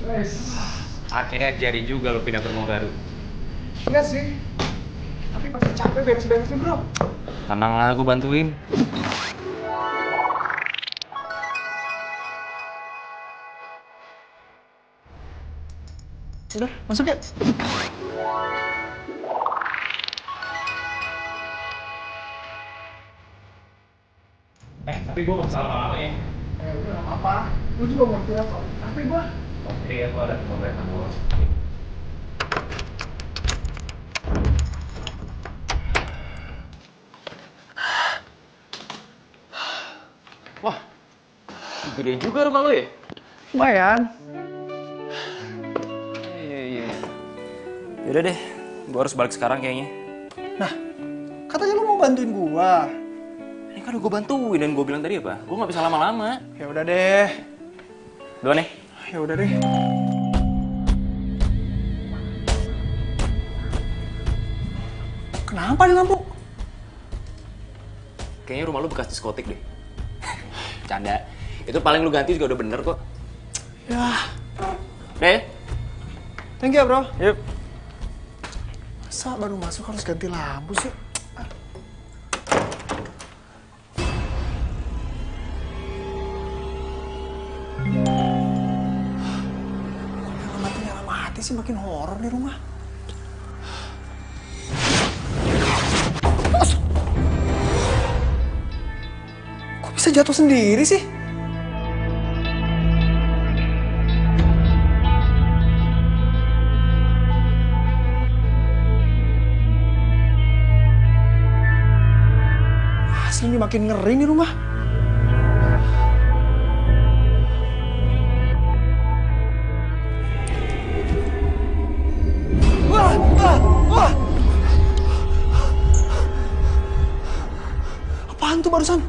Wes. Akhirnya jadi juga lo pindah ke rumah baru. Enggak sih. Tapi masih capek beres-beresin, bro. Tenang lah, aku bantuin. Udah, masuk ya. Tapi gue gak salah lama ya. Udah gak apa-apa. Lu juga mau pulang kok. Tapi gua. Oke, aku ada pembayaran dulu. Wah, gede juga rumah lo ya? Lumayan. Iya. Yaudah deh, gue harus balik sekarang kayaknya. Nah, katanya lu mau bantuin gua. Ini kan udah gue bantuin dan gue bilang tadi apa? Gue gak bisa lama-lama. Ya udah deh. Dua nih. Ya udah deh. Kenapa nih lampu? Kayaknya rumah lu bekas diskotik deh. Canda. Itu paling lu ganti juga udah bener kok. Ya, Deh. thank you ya, bro. Yuk. Masa baru masuk harus ganti lampu sih? Nyala mati sih, makin horor di rumah. Kok bisa jatuh sendiri sih? Asli ini makin ngeri nih rumah. Wah, wah, wah. Apaan tuh barusan?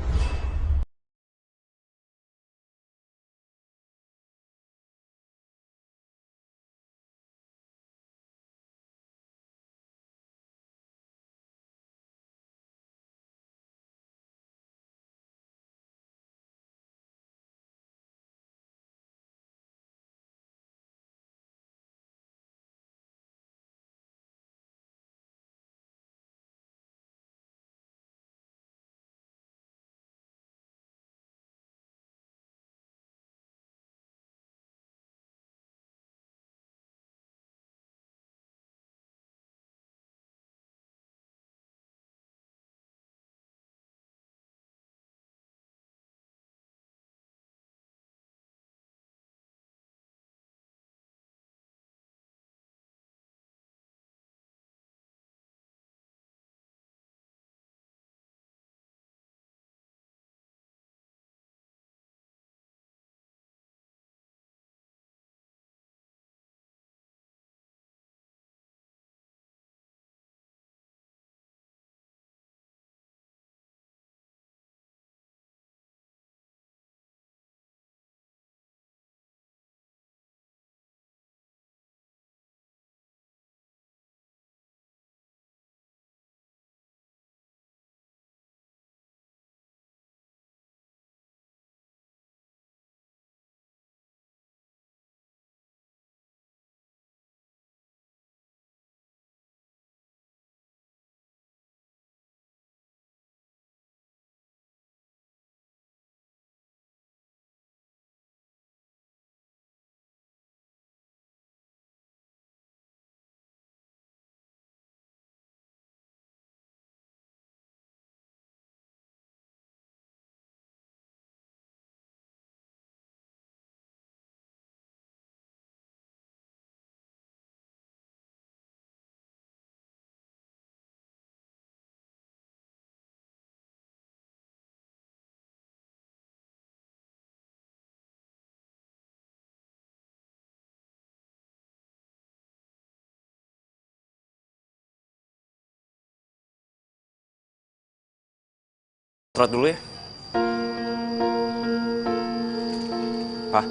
Surat dulu ya. Pak.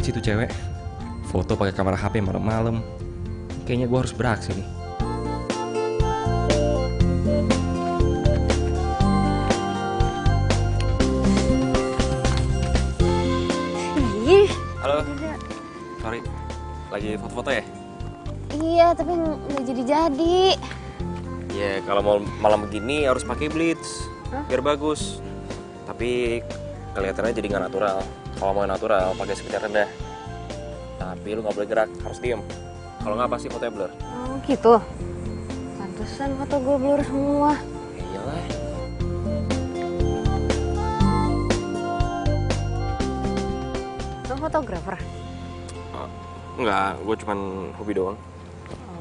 banget sih tuh cewek. Foto pakai kamera HP malam-malam. Kayaknya gue harus beraksi nih. Ih, Halo. Sorry. Lagi foto-foto ya? iya tapi nggak jadi-jadi. Ya kalau mau malam begini harus pakai blitz. Biar bagus. Tapi kelihatannya jadi nggak natural. Kalau mau natural pakai speed rendah. Tapi lu nggak boleh gerak, harus diem. Kalau nggak pasti fotonya blur. Oh gitu. Pantesan foto gue blur semua. Ya iyalah. Lo fotografer? Enggak, gue cuman hobi doang.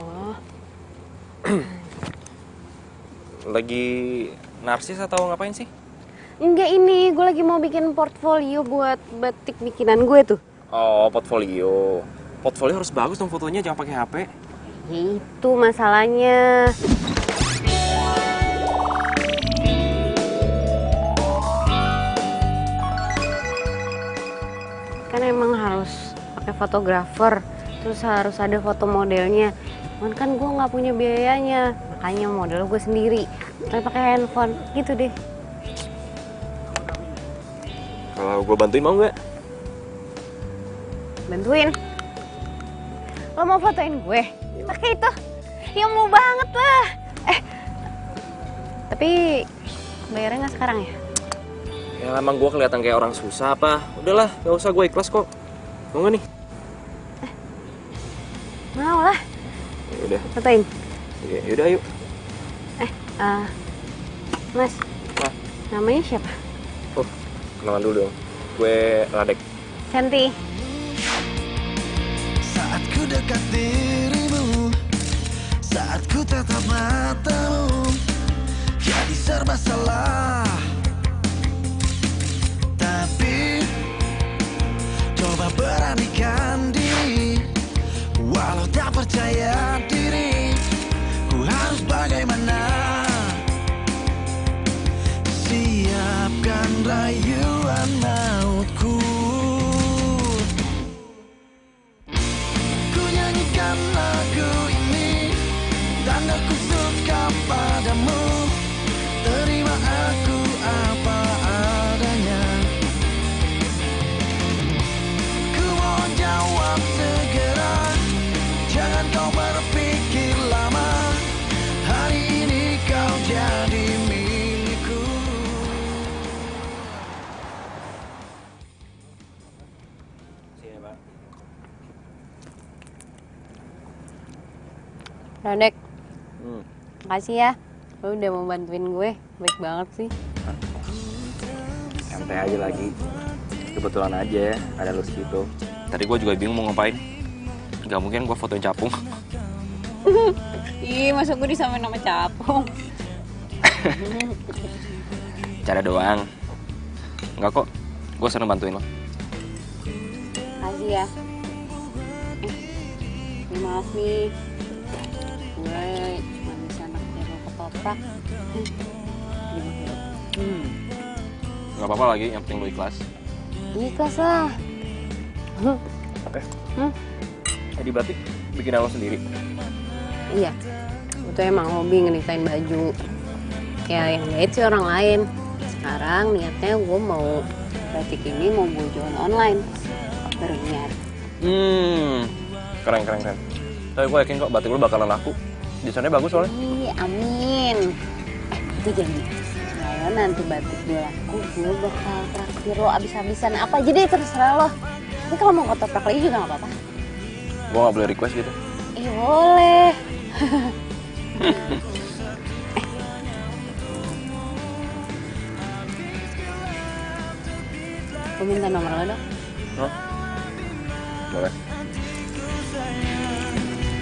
Oh. Lagi narsis atau ngapain sih? Enggak, ini gue lagi mau bikin portfolio buat batik bikinan gue tuh. Oh, portfolio. Portfolio harus bagus dong fotonya, jangan pakai HP. Ya itu masalahnya. Kan emang harus pakai fotografer, terus harus ada foto modelnya. Cuman kan gue nggak punya biayanya, makanya model gue sendiri. Tapi pakai handphone, gitu deh. Kalau gue bantuin mau nggak? Bantuin. Lo mau fotoin gue? Pakai itu. Ya mau banget lah. Tapi bayarnya nggak sekarang ya? Ya emang gue kelihatan kayak orang susah apa? Udahlah, gak usah, gue ikhlas kok. Mau nggak nih? Mau lah. Udah. Fotoin. Yaudah yuk. Mas. Nah. Namanya siapa? Oh, kenalan dulu dong. Gue Radek. Cantik. Saat ku dekat dirimu, saat ku tatap matamu, jadi serba salah. Tapi coba beranikan diri, walau tak percaya diri, ku harus bagaimana? Siapkan rayuan mautku. Ku nyanyikan lagu ini, tanda ku suka padamu. Terima aku apa adanya. Ku mohon jawab segera, jangan kau berpikir lama. Hari ini kau jadi milikku. Sini, Pak. Radek. Makasih ya. Lo udah mau bantuin gue. Baik banget sih. Santai aja lagi. Kebetulan aja ada lu segitu. Tadi gue juga bingung mau ngapain. Gak mungkin gue fotoin capung. Ih, masa gue disamain nama capung. Cara doang. Enggak kok. Gue seneng bantuin lo. Makasih ya. Maaf nih. Gue cuma bisa naksir lo ketoprak. Gak apa-apa lagi, yang penting lo ikhlas. Ikhlas lah. Jadi batik bikin lo sendiri. Iya. Gue tuh emang hobi ngedesain baju. Ya yang jahit sih orang lain. Sekarang niatnya gue mau batik ini mau gue jual online. Baru niat. Keren. Tapi gue yakin kok batik lo bakalan laku. Desainnya bagus soalnya. Ih, amin. Itu janji. Kalau nanti batik gue laku, gue bakal traktir lo abis-abisan apa aja deh, terserah lo. Tapi kalau mau ketoprak lagi juga gak apa-apa. Gue gak boleh request gitu. Boleh. Gue minta nomor lo dong. Hah? Boleh.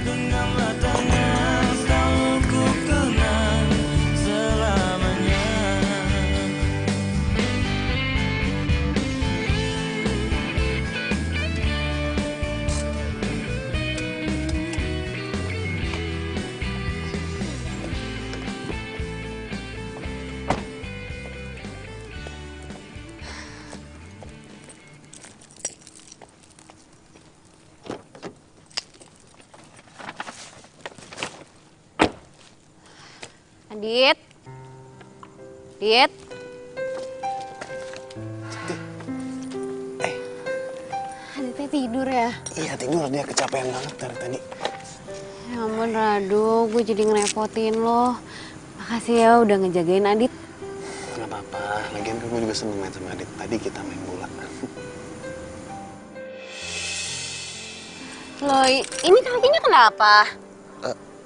Genggamlah tangan, selalu ku kenang selamanya. Adit. Adit. Aditnya tidur ya? Iya tidur, dia kecapean banget dari tadi. Ya ampun Rado, gue jadi ngerepotin lo. Makasih ya udah ngejagain Adit. Gak apa-apa, lagian kan gue juga seneng main sama Adit. Tadi kita main bola. Lo, ini kakinya kenapa?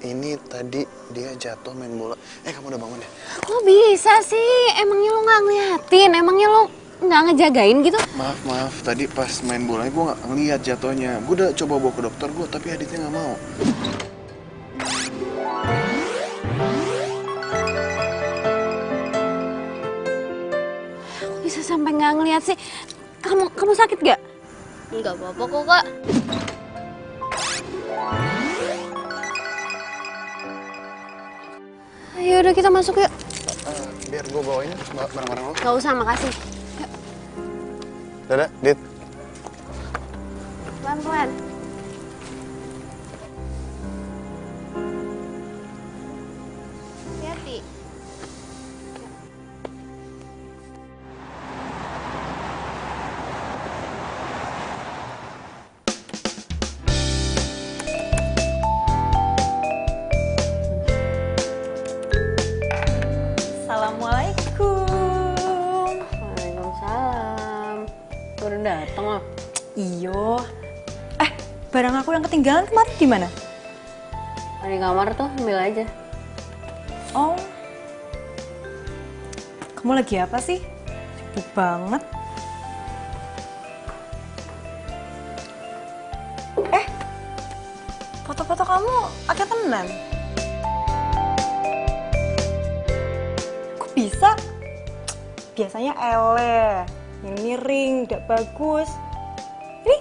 Ini tadi dia jatuh main bola. Kamu udah bangun ya? Kok bisa sih? Emangnya lo gak ngeliatin? Emangnya lo gak ngejagain gitu? Maaf. Tadi pas main bola gue gak ngeliat jatuhnya. Gue udah coba bawa ke dokter gue, tapi Aditnya gak mau. Kok bisa sampai gak ngeliat sih? Kamu sakit gak? Enggak apa-apa kok, Kak. Ayo udah kita masuk yuk. Biar gue bawain barang-barang lo. Gak usah, makasih. Yuk, Dadah, Dit. pelan-pelan. Hati-hati. Assalamualaikum. Waalaikumsalam. Udah dateng loh. Iyo. Barang aku yang ketinggalan kemarin di mana? Di kamar tuh, ambil aja. Oh. Kamu lagi apa sih? Sibuk banget. Foto-foto kamu agak tenan. Kok bisa? Biasanya ele, yang miring, tidak bagus. Ini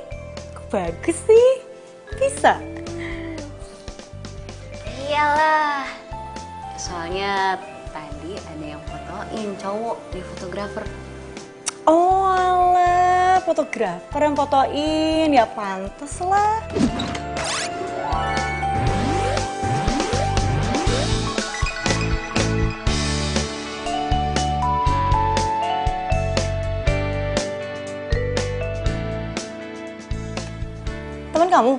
kok bagus sih? Bisa? Iyalah. Soalnya tadi ada yang fotoin cowok di fotografer. Oh alah, fotografer yang fotoin, ya pantes lah. Teman kamu?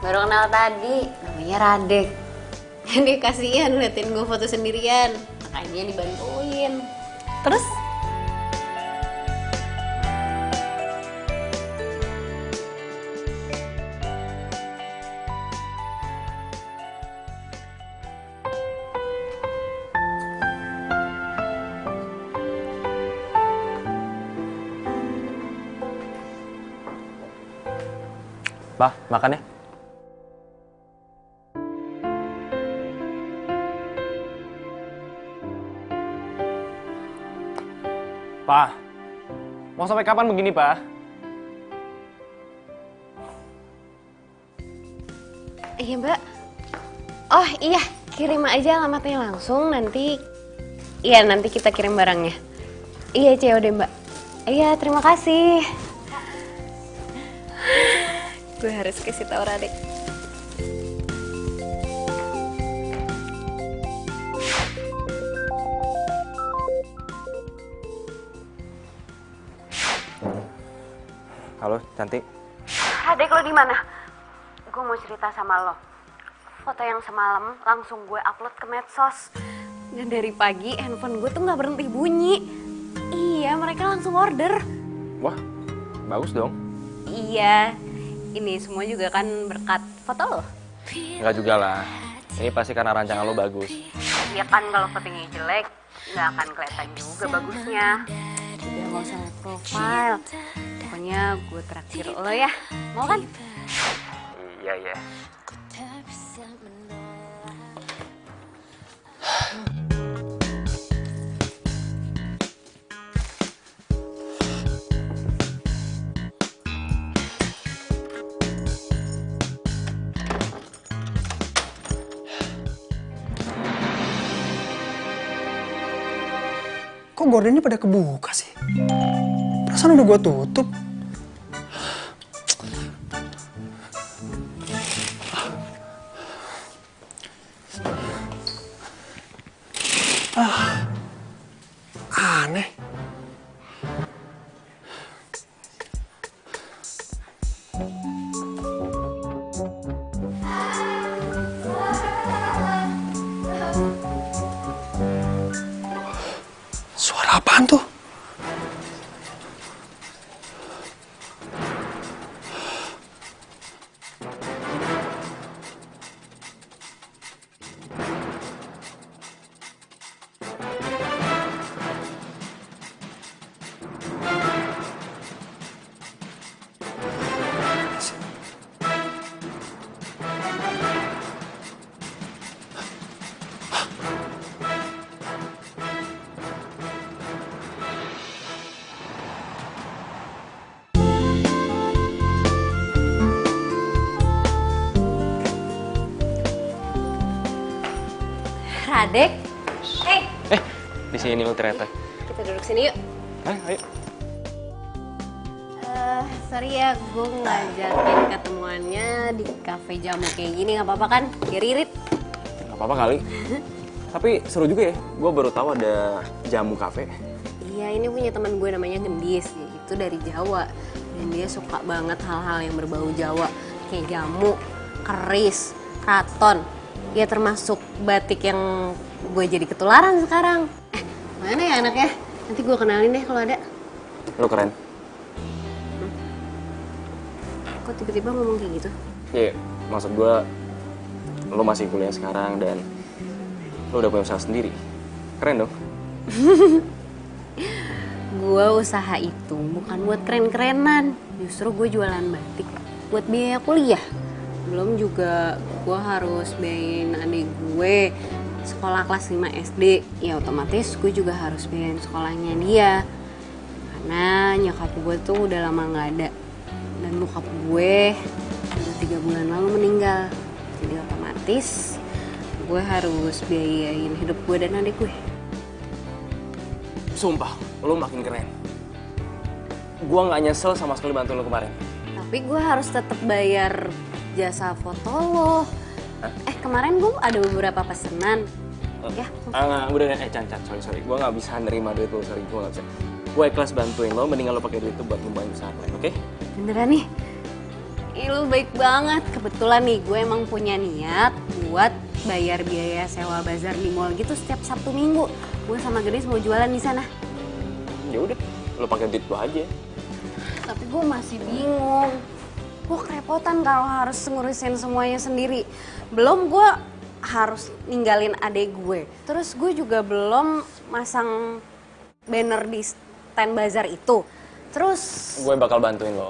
Baru kenal tadi, namanya Radek. Dia kasihan liatin gue foto sendirian, makanya dibantuin. Terus? Bah, makan ya. Pak, mau sampai kapan begini, Pak? Iya Mbak. Oh iya, kirim aja alamatnya langsung nanti. Iya nanti kita kirim barangnya. Iya COD Mbak. Iya terima kasih. Gue harus kasih tau Radek. Halo, cantik. Radek lo di mana? Gue mau cerita sama lo. Foto yang semalam langsung gue upload ke medsos. Dan dari pagi handphone gue tuh nggak berhenti bunyi. Iya mereka langsung order. Wah, bagus dong. Iya. Ini semua juga kan berkat foto lo. Enggak juga lah. Ini pasti karena rancangan lo bagus. Iya kan kalau fotonya jelek nggak akan kelihatan juga bagusnya. Udah nggak usah liat profile. Pokoknya gue traktir lo ya. Mau kan? Iya. Kok gordennya pada kebuka sih? Perasaan udah gua tutup. Aneh. Suara apaan tuh? Radek, Di sini lo ternyata. kita duduk sini yuk. Ayo. Sorry ya, gue ngajakin ketemuannya di kafe jamu kayak gini, nggak apa-apa kan? Biar irit. Gak apa-apa kali. Tapi seru juga ya, gue baru tahu ada jamu kafe. Iya, ini punya teman gue namanya Gendis, itu dari Jawa. Dan dia suka banget hal-hal yang berbau Jawa, kayak jamu, keris, kraton. Ya termasuk batik yang gue jadi ketularan sekarang. Mana ya anaknya? Nanti gue kenalin deh kalau ada. Lo keren. Kok tiba-tiba ngomong kayak gitu? Iya, maksud gue lo masih kuliah sekarang dan lo udah punya usaha sendiri. Keren dong. Gue usaha itu bukan buat keren-kerenan. Justru gue jualan batik buat biaya kuliah. Belum juga gue harus biayain adik gue sekolah kelas 5 SD. Ya otomatis gue juga harus biayain sekolahnya dia. Karena nyokap gue tuh udah lama gak ada. Dan bokap gue udah 3 bulan lalu meninggal. Jadi otomatis gue harus biayain hidup gue dan adik gue. Sumpah, lo makin keren. Gue gak nyesel sama sekali bantu lo kemarin. Tapi gue harus tetap bayar jasa foto lo. Kemarin gue ada beberapa pesanan. Ya. Enggak, udah Chan, sorry. Gue gak bisa nerima duit lo, sorry. Gue gak bisa. Gue ikhlas bantuin lo, mendingan lo pakai duit itu buat ngembangin usaha lain, oke? Beneran nih? Ih, lu baik banget. Kebetulan nih gue emang punya niat buat bayar biaya sewa bazar di mall gitu setiap Sabtu Minggu. Gue sama Gedis mau jualan di sana. Ya udah, lo pakai duit lo aja. Tapi gue masih bingung. Gue kerepotan kalau harus ngurusin semuanya sendiri. Belum gue harus ninggalin adek gue. Terus gue juga belum masang banner di stand bazar itu. Terus Gue bakal bantuin lo.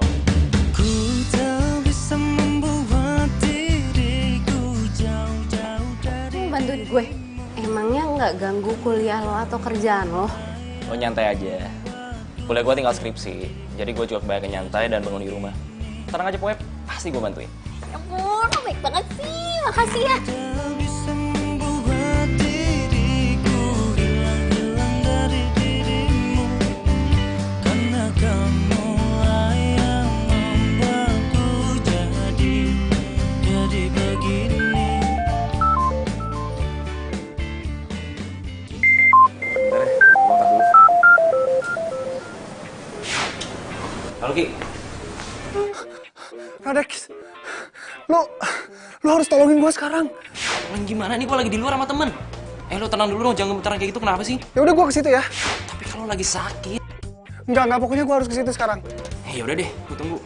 Ku tak bisa membuat diriku jauh-jauh dari lu bantuin gue. Emangnya nggak ganggu kuliah lo atau kerjaan lo? Lo nyantai aja. Kuliah gue tinggal skripsi, jadi gue juga kebanyakan nyantai dan bangun di rumah. Tenang aja pokoknya, pasti gue bantuin. Ya ampun, lo baik banget sih. Makasih ya. tak bisa membuat diriku hilang dari dirimu. Karena kamu yang membuatku jadi begini. Bentar ya, gue angkat dulu. Halo Ki. Radek, lo harus tolongin gue sekarang. Tolong gimana nih, gue lagi di luar sama temen. Lo tenang dulu dong, jangan gemetaran kayak gitu, kenapa sih? Ya udah gue ke situ ya. Tapi kalau lagi sakit. Enggak, pokoknya gue harus ke situ sekarang. Ya udah deh, gue tunggu.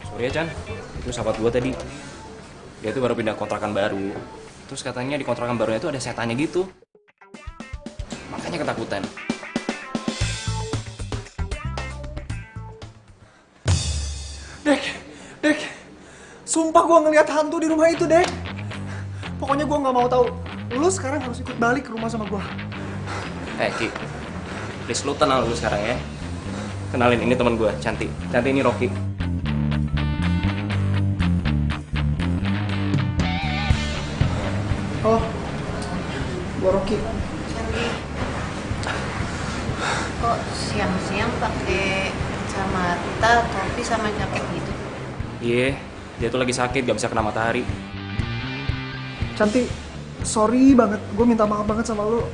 Sorry ya Chan, itu sahabat gue tadi. Dia tuh baru pindah kontrakan baru. Terus katanya di kontrakan barunya tuh ada setannya gitu. Makanya ketakutan. Dek, sumpah gue ngeliat hantu di rumah itu, Dek. Pokoknya gue nggak mau tahu. Lu sekarang harus ikut balik ke rumah sama gue. Ki, please lu tenang dulu sekarang ya. Kenalin, ini teman gue, Cantik. Cantik ini Rocky. Oh, gue Rocky. Kok siang-siang pakai kacamata, topi sama jaket gitu? Iya, dia tuh lagi sakit, gak bisa kena matahari. Cantik, sorry banget. Gue minta maaf banget sama lo.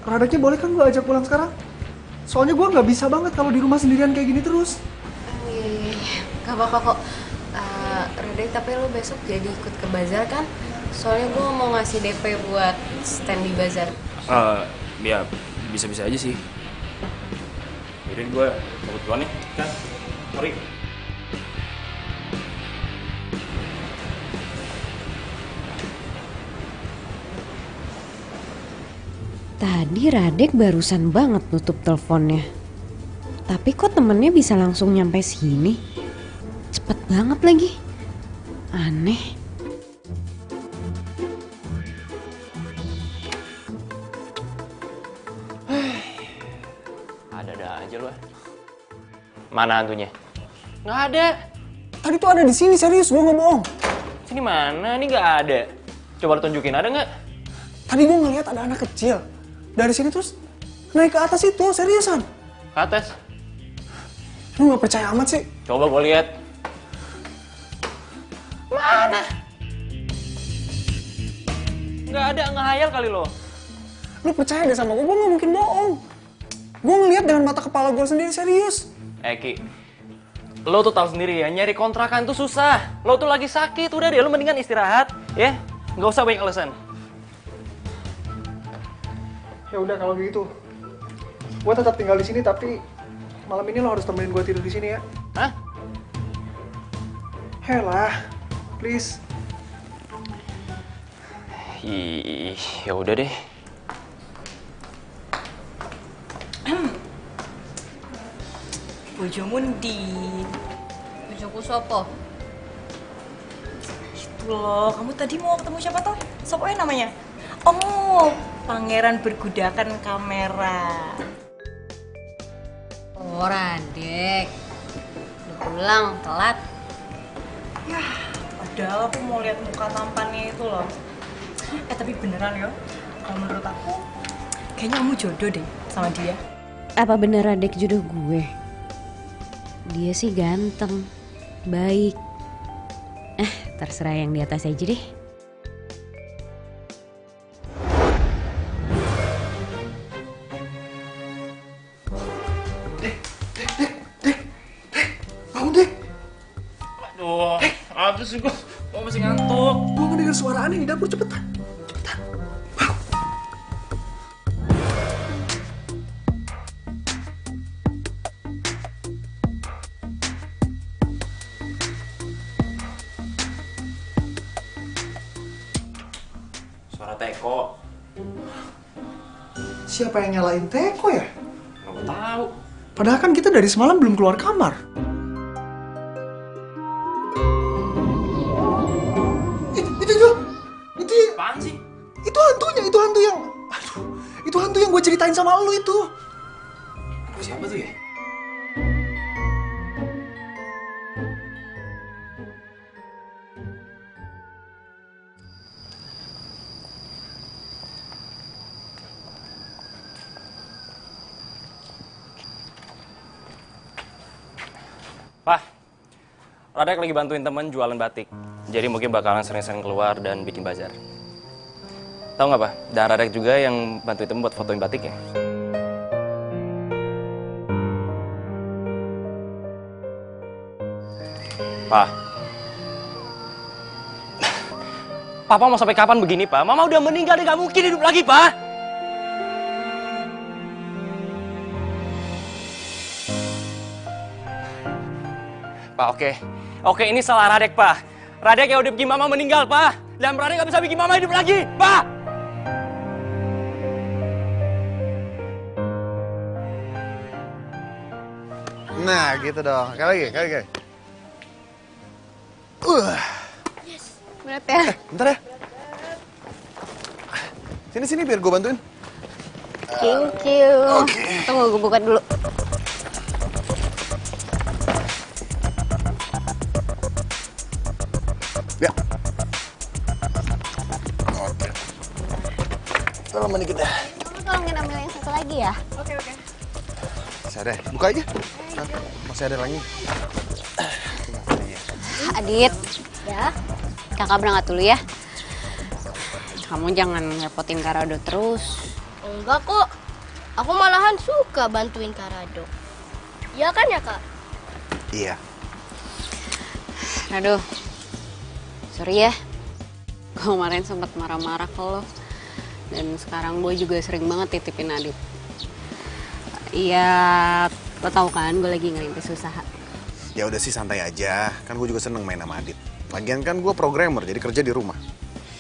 Radeknya boleh kan gue ajak pulang sekarang? Soalnya gue nggak bisa banget kalau di rumah sendirian kayak gini terus. Gak apa-apa kok. Radek, tapi lo besok jadi ikut ke bazar kan? Soalnya gue mau ngasih DP buat stand di bazar. Ya bisa-bisa aja sih. Yaudah gue cabut duluan nih, kan? Sorry. Tadi Radek barusan banget nutup teleponnya. Tapi kok temennya bisa langsung nyampe sini? Cepet banget lagi. Aneh. Ada aja lu. Mana hantunya? Nggak ada. Tadi tuh ada di sini, serius, gue nggak bohong. Sini mana? Ini nggak ada. Coba lu tunjukin, ada nggak? Tadi gue ngeliat ada anak kecil. Dari sini terus naik ke atas itu, seriusan. Ke atas. Lu nggak percaya amat sih? Coba gue lihat. Mana? Nggak ada, ngehayal kali lo. Lu percaya deh sama gue nggak mungkin bohong. Gue ngeliat dengan mata kepala gue sendiri, serius. Ki, lo tuh tahu sendiri ya, nyari kontrakan tuh susah. Lo tuh lagi sakit, udah deh, lo mendingan istirahat, ya. Nggak usah banyak alasan. Ya udah kalau gitu, gue tetap tinggal di sini tapi malam ini lo harus temenin gue tidur di sini ya. Hah? Helah, please. Ih, ya udah deh. Bojomu ndi? Bojoku sopo? Itu loh, kamu tadi mau ketemu siapa toh? Sopo namanya? Oh, pangeran bergudakan kamera. Oh, Radek. Udah pulang, telat. Ya, padahal aku mau lihat muka tampannya itu loh. Tapi beneran ya, kalau menurut aku kayaknya kamu jodoh deh sama dia. Apa bener Radek jodoh gue? Dia sih ganteng, baik. Terserah yang di atas aja deh. Bangun deh, Aduh, apa sih gue masih ngantuk. gue ngedenger suara aneh di dapur, cepetan. Suara Teko. Siapa yang nyalain Teko ya? Nggak tahu. Padahal kan kita dari semalam belum keluar kamar. Itu Apaan sih? itu hantu yang, aduh, itu hantu yang gue ceritain sama lu itu. Siapa tuh ya? Pak, Radek lagi bantuin temen jualan batik. Jadi mungkin bakalan sering-sering keluar dan bikin bazar. Tahu nggak, Pak? Dan Radek juga yang bantuin temen buat fotoin batiknya. Pak. Papa mau sampai kapan begini, Pak? Mama udah meninggal, dia nggak mungkin hidup lagi, Pak. Pak, oke, ini salah Radek, Pak. Radek yang udah bikin Mama meninggal, Pak. Dan Radek nggak bisa bikin Mama hidup lagi, Pak. Nah, gitu dong. Kali lagi. Berat ya? Bentar ya. Sini biar gue bantuin. Thank you. Tunggu, gue buka dulu. Ya. Oke. Tolong dikit deh. Kamu tolongin ambil yang satu lagi ya? Oke. Bisa deh, buka aja. Masih ada lagi. Adit, ya. Kakak berangkat dulu ya. kamu jangan ngerepotin Karado terus. Enggak kok. Aku malahan suka bantuin Karado. Iya kan ya, Kak? Iya. Aduh, sorry ya. Gue kemarin sempat marah-marah ke lo. Dan sekarang gue juga sering banget titipin Adit. Iya, lo tau kan gue lagi ngerintis usaha. Ya udah sih santai aja, kan gue juga seneng main sama Adit. Lagian kan gue programmer, jadi kerja di rumah.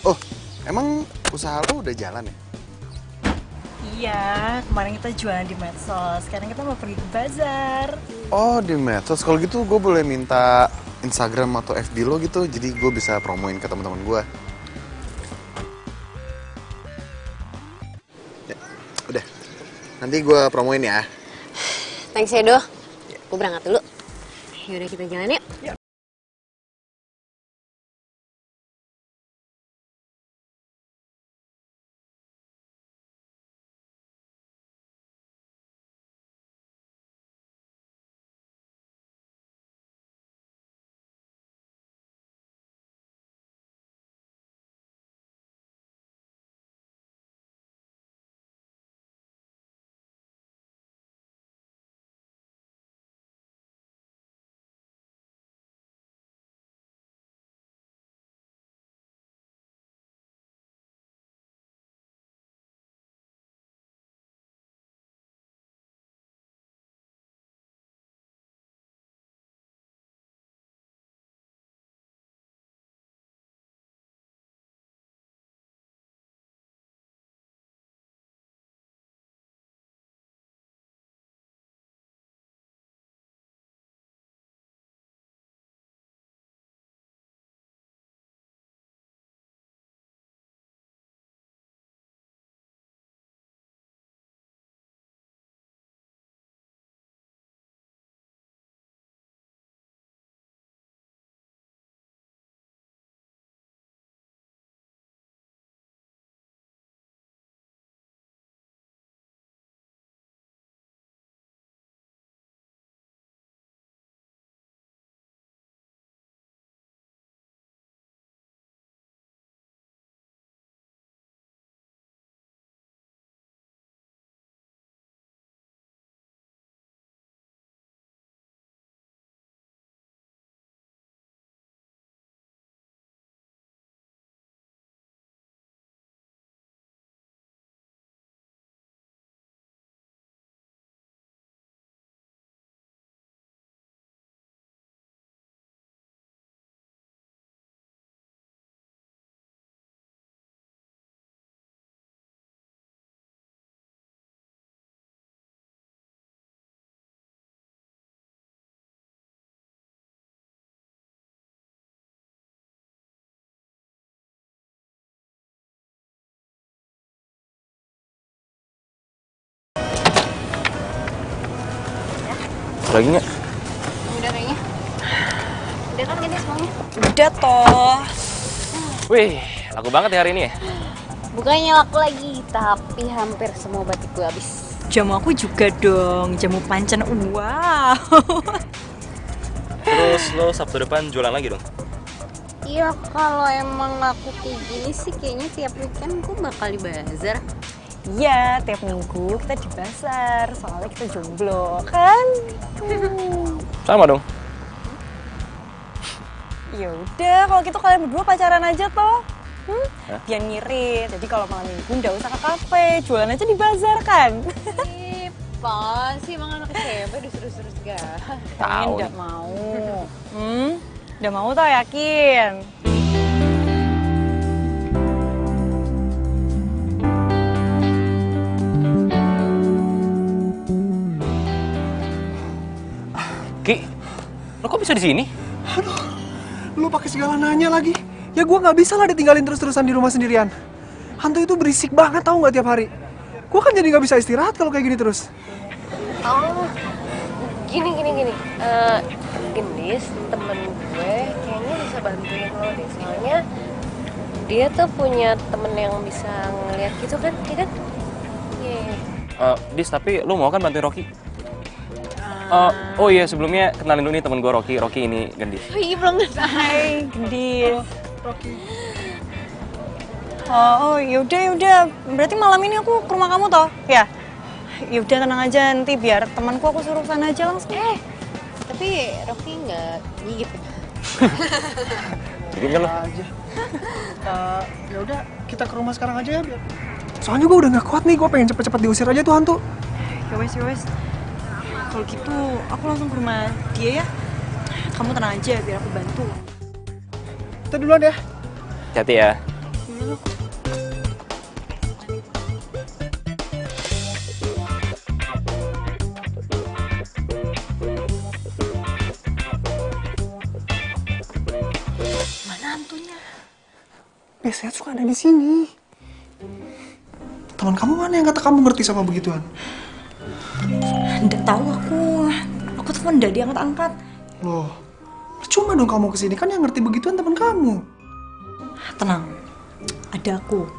Oh, emang usaha lo udah jalan ya? Iya, kemarin kita jualan di medsos. Sekarang kita mau pergi ke bazar. Oh, di medsos. Kalau gitu gue boleh minta Instagram atau FB lo gitu, jadi gue bisa promoin ke teman-teman gue. Ya, udah. Nanti gue promoin ya. Thanks ya, Do. Gue berangkat dulu. Yaudah kita jalan yuk. Lagi nggak? Udah kayaknya. Udah kan gini semuanya? Udah toh. Wih, laku banget ya hari ini ya? Bukannya laku lagi, tapi hampir semua batik gue habis. Jamu aku juga dong, jamu pancan. Wow. Terus lo Sabtu depan jualan lagi dong? Iya, kalau emang laku kayak gini sih kayaknya tiap weekend gue bakal di bazar. Iya, tiap minggu kita di pasar, soalnya kita jomblo, kan? Sama dong. Ya udah, kalau gitu kalian berdua pacaran aja toh. Hah? Biar ngirit. Jadi kalau malam minggu nggak usah ke kafe, jualan aja di bazar kan? Ih, pas sih emang anak SMP disuruh-suruh segala. Kalian Tahu nggak nih. mau. Udah mau tau yakin? Ki, lo kok bisa di sini? Lu pakai segala nanya lagi. Ya gue nggak bisa lah ditinggalin terus-terusan di rumah sendirian. Hantu itu berisik banget tau nggak tiap hari. Gue kan jadi nggak bisa istirahat kalau kayak gini terus. Oh, gini. Gendis, temen gue kayaknya bisa bantuin lo deh. Soalnya dia tuh punya temen yang bisa ngeliat gitu kan, iya kan? Iya. Dis, tapi lo mau kan bantuin Rocky? Oh iya, sebelumnya kenalin dulu nih temen gue Rocky. Rocky ini Gendis. Oh iya, belum kenal. Hai, Gendis. Rocky. Oh, yaudah, yaudah. Berarti malam ini aku ke rumah kamu toh? Ya? Yaudah, tenang aja. Nanti biar temanku aku suruh sana aja langsung. Tapi Rocky nggak gigit ya? Bikin kan lo? Aja. Ya udah, kita ke rumah sekarang aja ya biar. Soalnya gue udah nggak kuat nih, gue pengen cepet-cepet diusir aja tuh hantu. Ya wes, ya wes. Kalau gitu, aku langsung ke rumah dia ya. Kamu tenang aja, biar aku bantu. Kita duluan ya. Hati ya. Mana hantunya? Biasanya suka ada di sini. Teman kamu mana yang kata kamu ngerti sama begituan? Nggak tahu aku. Aku telepon nggak diangkat-angkat. Loh, percuma dong kamu kesini, kan yang ngerti begituan teman kamu. Tenang, ada aku.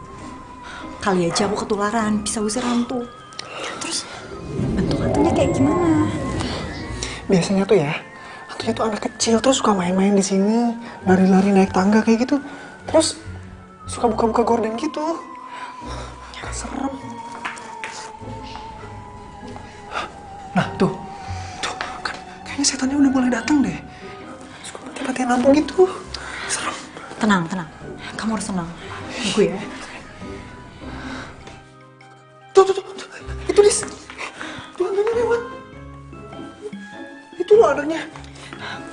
Kali aja aku ketularan, bisa usir hantu. Terus, bentuk hantunya kayak gimana? Biasanya tuh ya, hantunya tuh anak kecil terus suka main-main di sini, lari-lari naik tangga kayak gitu. Terus suka buka-buka gorden gitu. Serem. Nah, tuh kan kayaknya setannya udah mulai datang deh. Suka mati-matian lampu gitu. Serem. Tenang, tenang. Kamu harus tenang. Gue ya. Tuh. Itu Dis. Tuh hantunya lewat. Itu loh adanya.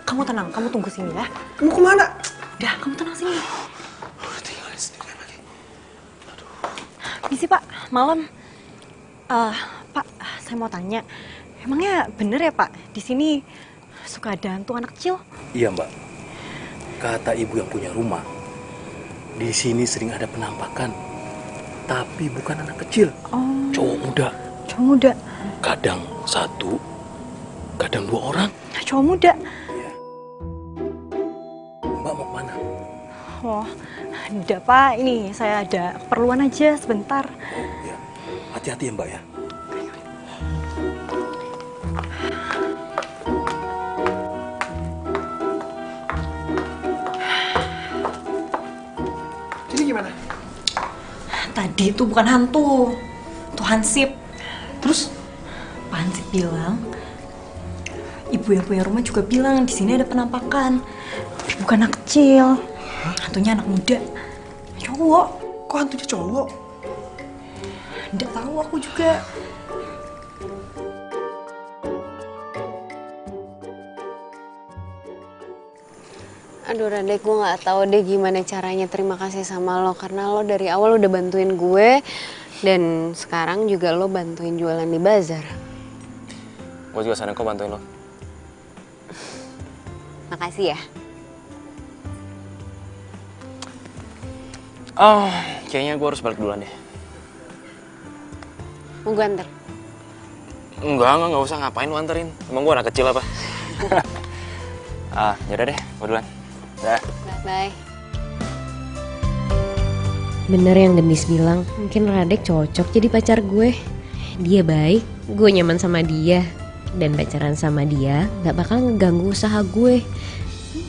Kamu tenang, kamu tunggu sini ya. Mau kemana? Udah, kamu tenang sini. Lu udah tinggalin sendirian lagi. Misi Pak, malam. Pak, saya mau tanya. Emangnya bener ya Pak, di sini suka ada hantu anak kecil? Iya Mbak, kata ibu yang punya rumah, di sini sering ada penampakan, tapi bukan anak kecil, cowok muda. Cowok muda? Kadang satu, kadang 2 orang. Cowok muda? Mbak mau kemana? Oh, enggak Pak, ini saya ada keperluan aja sebentar. Ya, hati-hati ya Mbak ya. Jadi gimana? Tadi itu bukan hantu, itu hansip. Terus? Pak Hansip bilang, ibu yang punya rumah juga bilang di sini ada penampakan. Tapi bukan anak kecil, hantunya anak muda, cowok. Kok hantunya cowok? Nggak tahu aku juga. Aduh Radek, gue nggak tahu deh gimana caranya terima kasih sama lo karena lo dari awal udah bantuin gue dan sekarang juga lo bantuin jualan di bazar. Gue juga seneng kok bantuin lo. Makasih ya. Oh, kayaknya gue harus balik duluan deh. Mau gue anter? Enggak usah, ngapain lu anterin? Emang gue anak kecil apa? Yaudah deh, gue duluan. Dah. Bye. Bener yang Gendis bilang, mungkin Radek cocok jadi pacar gue. Dia baik, gue nyaman sama dia. Dan pacaran sama dia gak bakal ngeganggu usaha gue.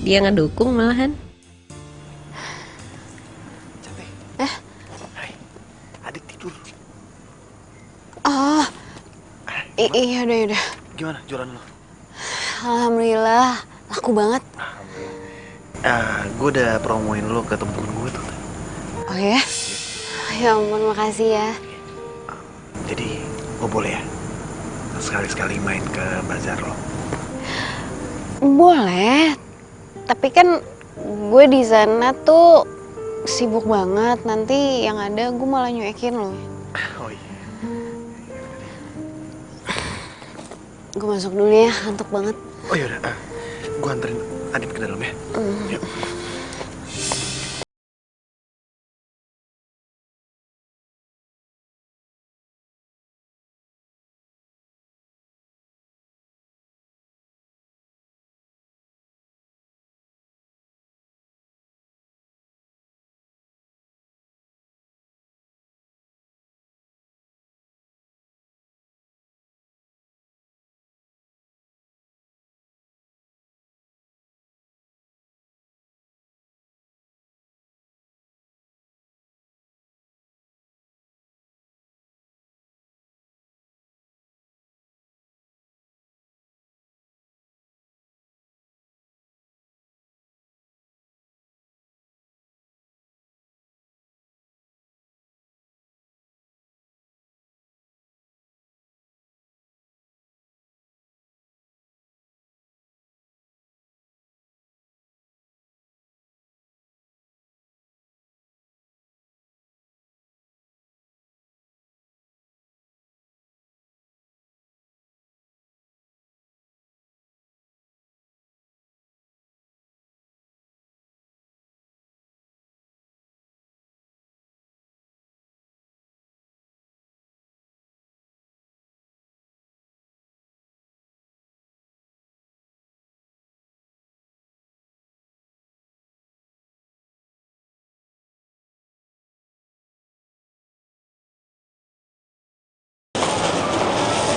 Dia ngedukung malahan. Hai, adik tidur. Oh, iya udah. Gimana jualan lo? Alhamdulillah, laku banget. Gue udah promoin lo ke temen-temen gue tuh. Oh ya? Ya ampun, makasih ya. Jadi gue boleh ya sekali-sekali main ke bazar lo? Boleh, tapi kan gue di sana tuh sibuk banget. Nanti yang ada gue malah nyuekin lo. Oh iya. Gue masuk dulu ya, ngantuk banget. Oh yaudah, gue anterin Adit ke dalam ya. Yuk.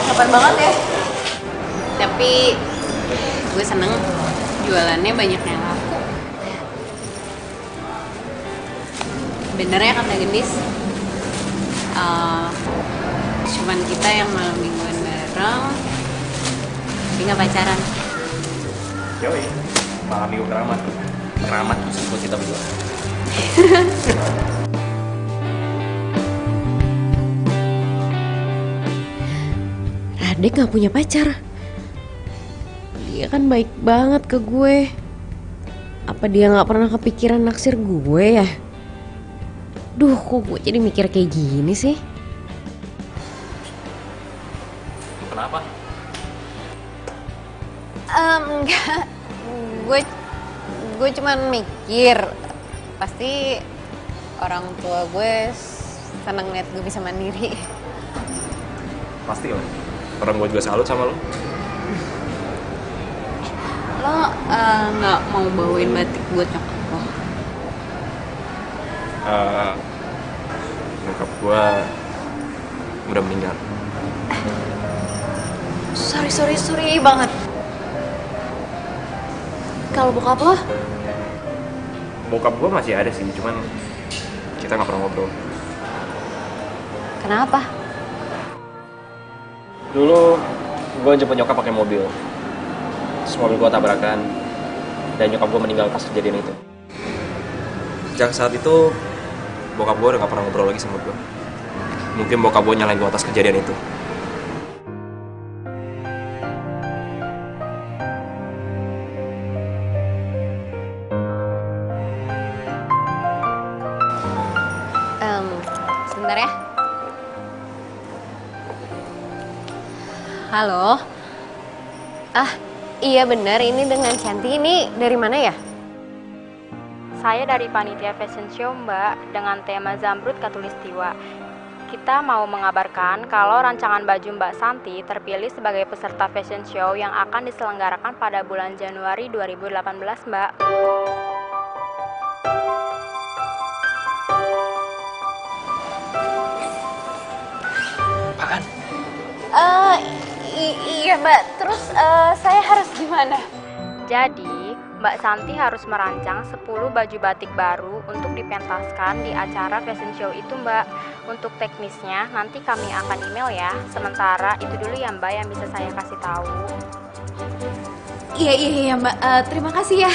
Cepet banget ya. Tapi gue seneng jualannya banyak yang laku. Bener ya kata Gendis, cuman kita yang malam mingguan bareng, tapi nggak pacaran. Yoi, malam minggu keramat. Keramat khusus buat kita berdua. Radek gak punya pacar. Dia kan baik banget ke gue. Apa dia gak pernah kepikiran naksir gue ya? Duh, kok gue jadi mikir kayak gini sih? Kenapa? Enggak. Gue cuman mikir pasti orang tua gue seneng liat gue bisa mandiri. Pasti lah. Orang gue juga salut sama lo. Lo nggak mau bawain batik buat nyokap lo? Nyokap gue udah meninggal. Sorry banget. Kalau bokap lo? Bokap gue masih ada sih, cuman kita nggak pernah ngobrol. Kenapa? Dulu gue jemput nyokap pakai mobil. Terus mobil gue tabrakan dan nyokap gue meninggal pas kejadian itu. Sejak saat itu bokap gue udah gak pernah ngobrol lagi sama gue. Mungkin bokap gue nyalain gue atas kejadian itu. Sebentar ya. Halo. Iya benar, ini dengan Cantik. Ini dari mana ya? Saya dari panitia fashion show, Mbak, dengan tema Zamrud Katulistiwa. Kita mau mengabarkan kalau rancangan baju Mbak Santi terpilih sebagai peserta fashion show yang akan diselenggarakan pada bulan Januari 2018, Mbak. Apaan? Iya, Mbak. Terus saya harus gimana? Jadi, Mbak Santi harus merancang 10 baju batik baru untuk dipentaskan di acara fashion show itu, Mbak. Untuk teknisnya nanti kami akan email ya. Sementara itu dulu ya, Mbak, yang bisa saya kasih tahu. Iya Mbak. Terima kasih ya.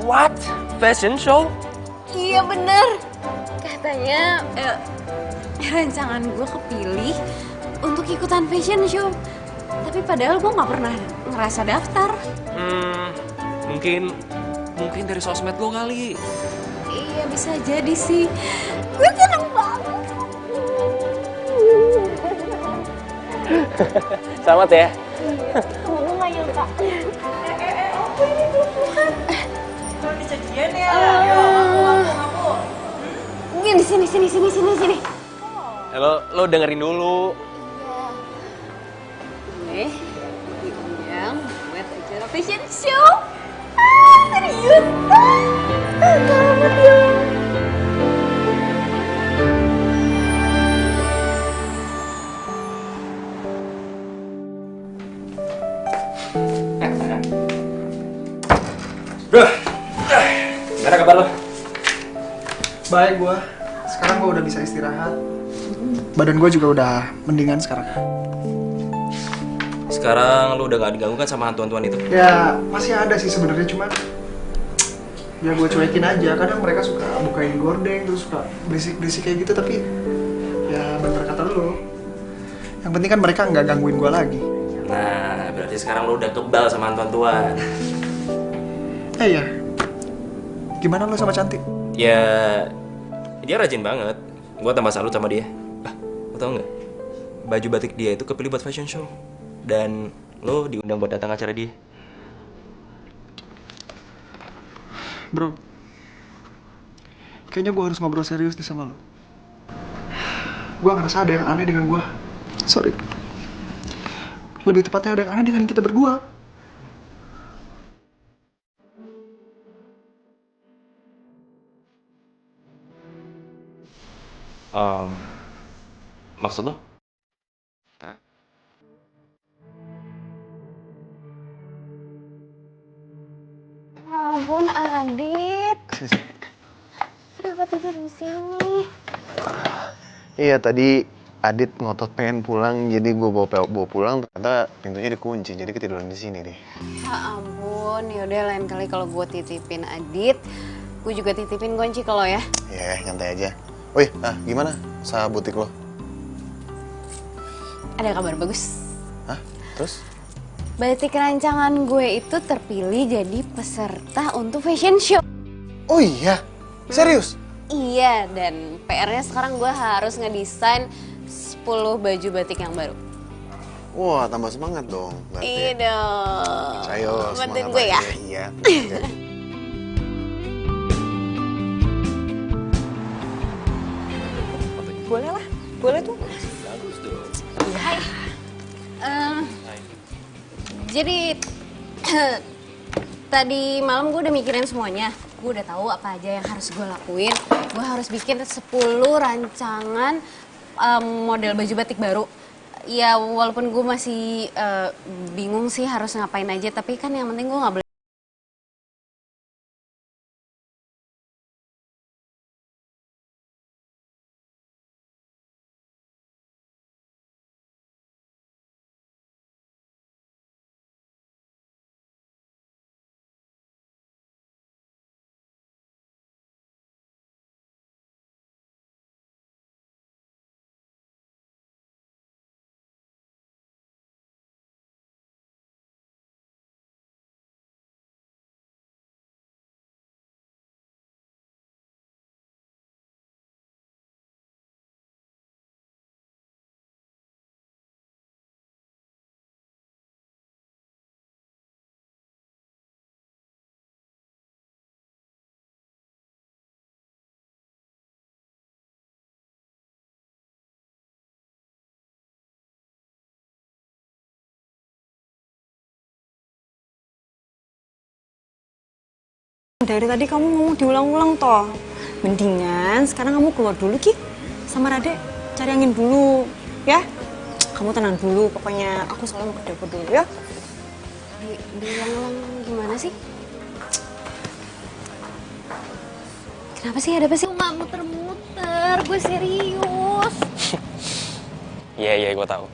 What? Fashion show? Iya bener. Katanya rancangan gue kepilih untuk ikutan fashion show. Tapi padahal gue nggak pernah ngerasa daftar. Mungkin dari sosmed lo kali. Iya bisa jadi sih. Gue seneng banget. Selamat ya. Kamu nggak nyangka. Aku ini bukan. Kalau dijadian ya. Ngaku. Ini sini. Lo dengerin dulu. Iya. Diundang buat acara fashion show. Serius? Selamat ya. Gimana kabar lo? Baik gua. Sekarang gua udah bisa istirahat. Badan gua juga udah mendingan sekarang. Sekarang lo udah gak diganggu kan sama hantu-hantuan itu? Ya masih ada sih sebenarnya, cuman ya gua cuekin aja. Kadang mereka suka bukain gordeng terus suka berisik kayak gitu, tapi ya bener kata lo. Yang penting kan mereka nggak gangguin gua lagi. Nah, berarti sekarang lo udah kebal sama hantu-hantuan. Ya. Gimana lo sama Cantik? Ya, dia rajin banget. Gue tambah salut sama dia. Lo tau nggak? Baju batik dia itu kepilih buat fashion show. Dan lo diundang buat datang acara dia. Bro, kayaknya gue harus ngobrol serius nih sama lo. Gue ngerasa ada yang aneh dengan gue. Sorry. Lebih tepatnya ada yang aneh dengan kita berdua. Maksud lo? ampun, Adit. Kenapa tidur di sini? Iya, tadi Adit ngotot pengen pulang, jadi gue bawa pulang, ternyata pintunya dikunci, jadi ketiduran di sini deh. Ya ampun, yaudah lain kali kalau gue titipin Adit, gue juga titipin kunci kalau ya. Ya, nyantai aja. Wih, gimana usaha butik lo? Ada kabar bagus. Hah? Terus? Batik rancangan gue itu terpilih jadi peserta untuk fashion show. Oh iya? Serius? Iya, dan PR-nya sekarang gue harus ngedesain 10 baju batik yang baru. Wah, tambah semangat dong. Iya dong. Ayo, bantuin semangat gue ya. aja. Iya. Boleh lah, boleh tuh. Bagus dong. Hai. Jadi tadi malam gue udah mikirin semuanya. Gue udah tahu apa aja yang harus gue lakuin. Gue harus bikin 10 rancangan model baju batik baru. Ya walaupun gue masih bingung sih harus ngapain aja, tapi kan yang penting gue nggak boleh. Dari tadi kamu ngomong diulang-ulang toh. Mendingan sekarang kamu keluar dulu Ki. Sama Rade cari angin dulu, ya. Kamu tenang dulu, pokoknya aku soalnya mau ke dapur dulu ya. Diulang-ulang gimana sih? Kenapa sih, ada apa sih? Nggak muter-muter, gue serius. Iya, gue tahu.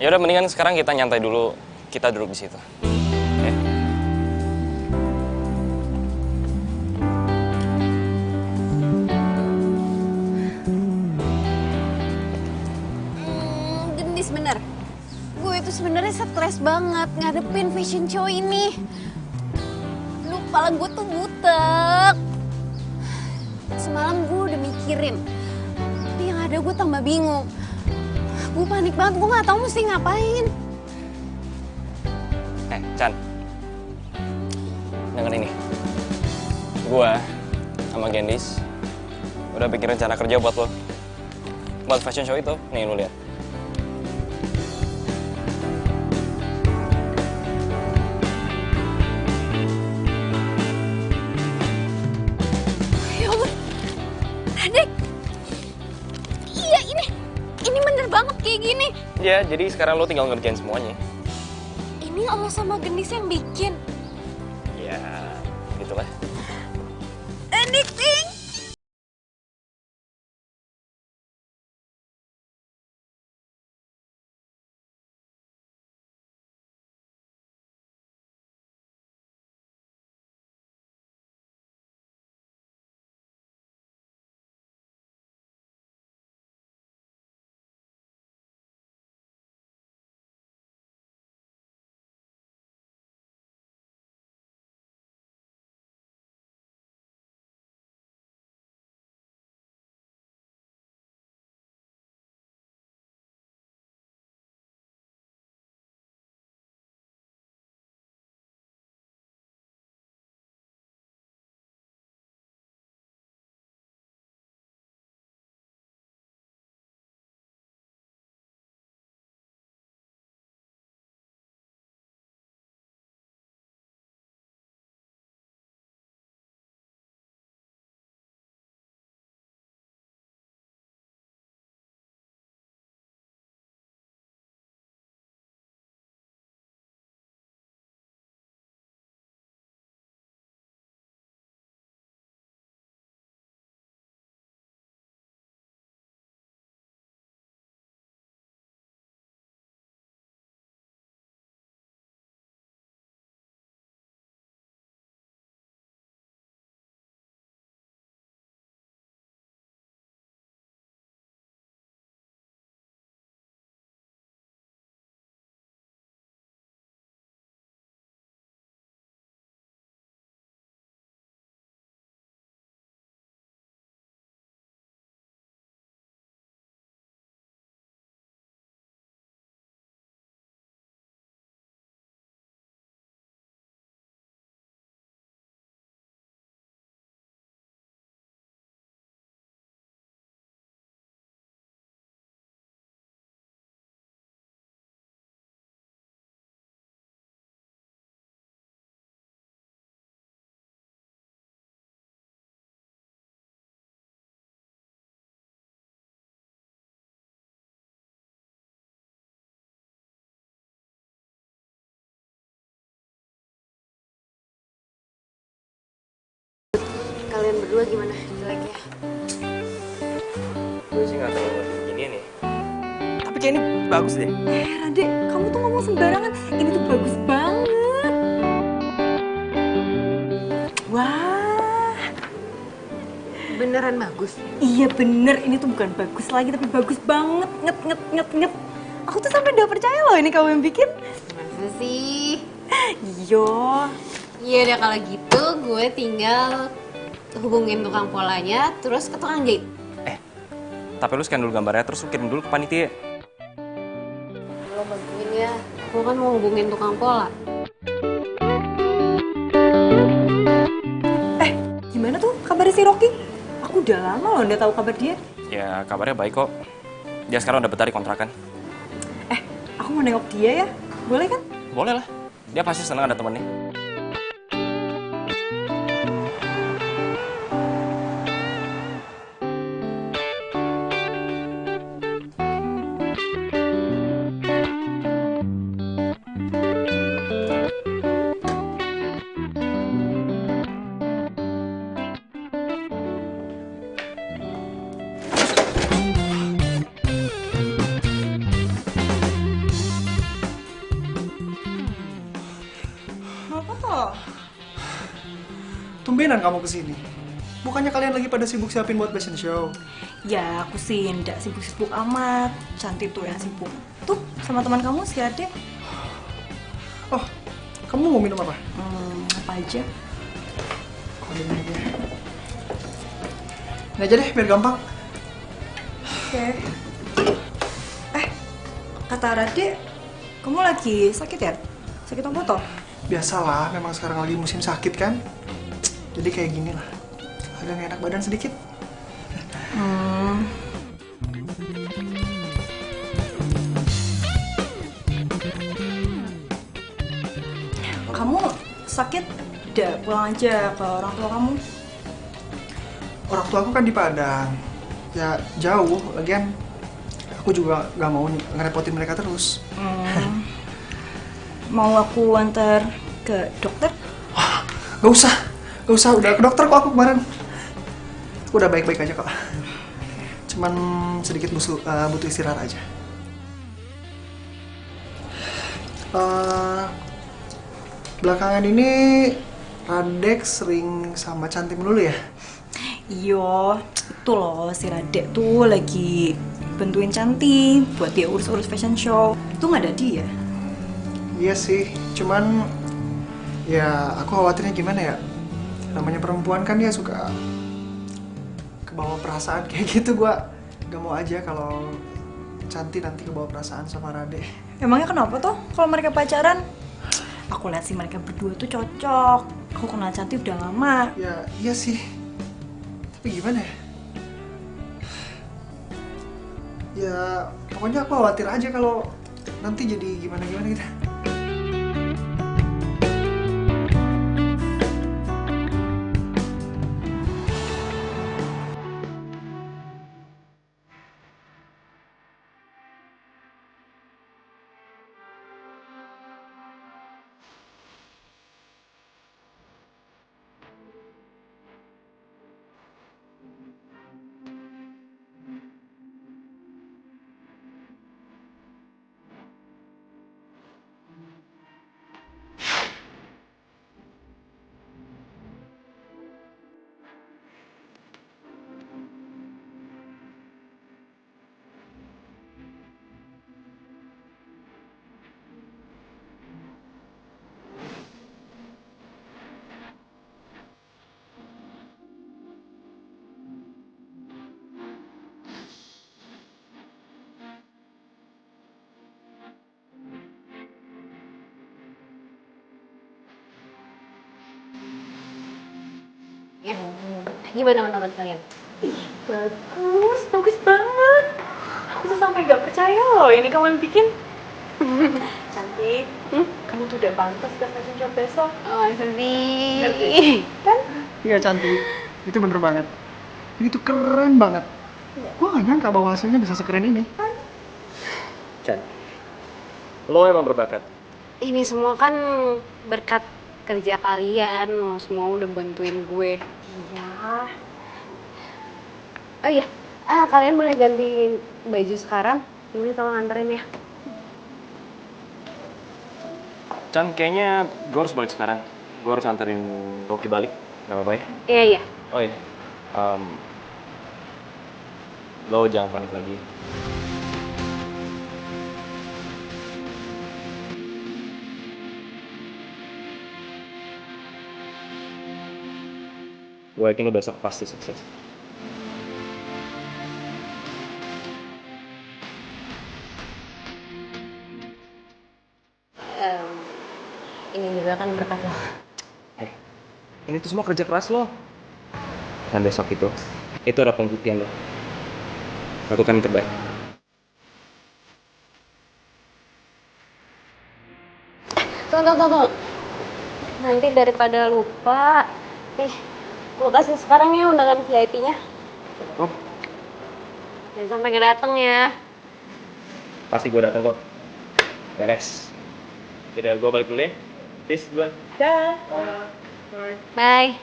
Ya udah, mendingan sekarang kita nyantai dulu, kita duduk di situ. Oke? Gendis bener. Gue itu sebenarnya stres banget ngadepin fashion show ini. Lu, kepala gue tuh butek. Semalam gue udah mikirin, tapi yang ada gue tambah bingung. Gue panik banget, gue nggak tahu mesti ngapain. Chan, denger ini. Gua sama Gendis udah bikin rencana kerja buat lo. Buat fashion show itu, nih lu lihat. Ya ampun, Radek. Iya, ini bener banget kayak gini. Ya, jadi sekarang lo tinggal ngerjain semuanya. Ini Allah sama Gendis yang bikin. Ya, gitulah. Addicting. kalian berdua gimana jeleknya? Gue sih nggak terlalu gini nih. Tapi kayak ini bagus deh. Rade, kamu tuh ngomong sembarangan. Ini tuh bagus banget. Wah. Beneran bagus? Iya bener, ini tuh bukan bagus lagi tapi bagus banget. Nget. Aku tuh sampai udah percaya loh ini kamu yang bikin. Masa sih? Iya. Iya udah kalau gitu gue tinggal hubungin tukang polanya terus ke tukang jahit. Tapi lu scan dulu gambarnya, terus lu kirim dulu ke panitia. Lo bantuin ya, gue kan mau hubungin tukang pola. Gimana tuh kabarnya si Rocky? Aku udah lama loh nggak tahu kabar dia. Ya kabarnya baik kok. Dia sekarang udah betah di kontrakan. Aku mau nengok dia ya, boleh kan? Boleh lah. Dia pasti senang ada temennya. Apa toh? Tumbenan kamu kesini. Bukannya kalian lagi pada sibuk siapin buat fashion show? Ya aku sih nggak sibuk-sibuk amat. Cantik tuh yang sibuk. Tuh sama teman kamu si Ade. Oh, kamu mau minum apa? Apa aja? Ini aja. Ini aja deh, biar gampang. Oke. Kata Rade, kamu lagi sakit ya? Sakit apa toh? Biasalah, memang sekarang lagi musim sakit kan. Jadi kayak gini lah. Agak nggak enak badan sedikit. Kamu sakit? Udah pulang aja ke orang tua kamu. Orang tua aku kan di Padang. Ya jauh, lagian aku juga nggak mau ngerepotin mereka terus. Mau aku antar ke dokter? Gak usah, udah ke dokter kok aku kemarin. Udah baik-baik aja kok. Cuman sedikit butuh istirahat aja. Belakangan ini Radek sering sama Cantik dulu ya? Iya, itu loh si Radek tuh lagi bantuin Cantik buat dia urus-urus fashion show. Itu nggak ada dia. Iya sih, cuman ya aku khawatirnya gimana ya? Namanya perempuan kan dia suka kebawa perasaan kayak gitu. Gua gak mau aja kalau Cantik nanti kebawa perasaan sama Radek. Emangnya kenapa tuh kalau mereka pacaran? Aku lihat sih mereka berdua tuh cocok. Aku kenal Cantik udah lama. Ya iya sih, tapi gimana ya? Ya pokoknya aku khawatir aja kalau nanti jadi gimana-gimana gitu. Ya, gimana menurut kalian? Bagus banget. Aku tuh sampai nggak percaya loh ini kamu yang bikin. Cantik, kamu tuh udah pantas ke fashion show besok. Oh, sedih. Kan? Iya Cantik, itu bener banget. Ini tuh keren banget. Gua gak nyangka bahwa hasilnya bisa sekeren ini. Chan, lo emang berbakat. Ini semua kan berkat kerja kalian, lo semua udah bantuin gue. Ya. Oh iya, kalian boleh ganti baju sekarang. Ini tolong anterin ya. Chan, kayaknya gue harus balik sekarang. Gue harus anterin Rocky balik. Gak apa-apa ya? Iya, iya. Oh iya. Lo jangan panik lagi. Gue yakin lo besok pasti sukses. Ini juga kan berkat lo. Hei, ini tuh semua kerja keras lo. Dan besok itu ada pembuktian lo. Lakukan yang terbaik. Tunggu. Nanti daripada lupa, nih, gue kasih sekarang ya undangan VIP-nya. Oh, Jangan sampai nggak dateng ya. pasti gue datang kok. Beres. Jadi gue balik dulu ya. Peace, gue. Dah. Bye.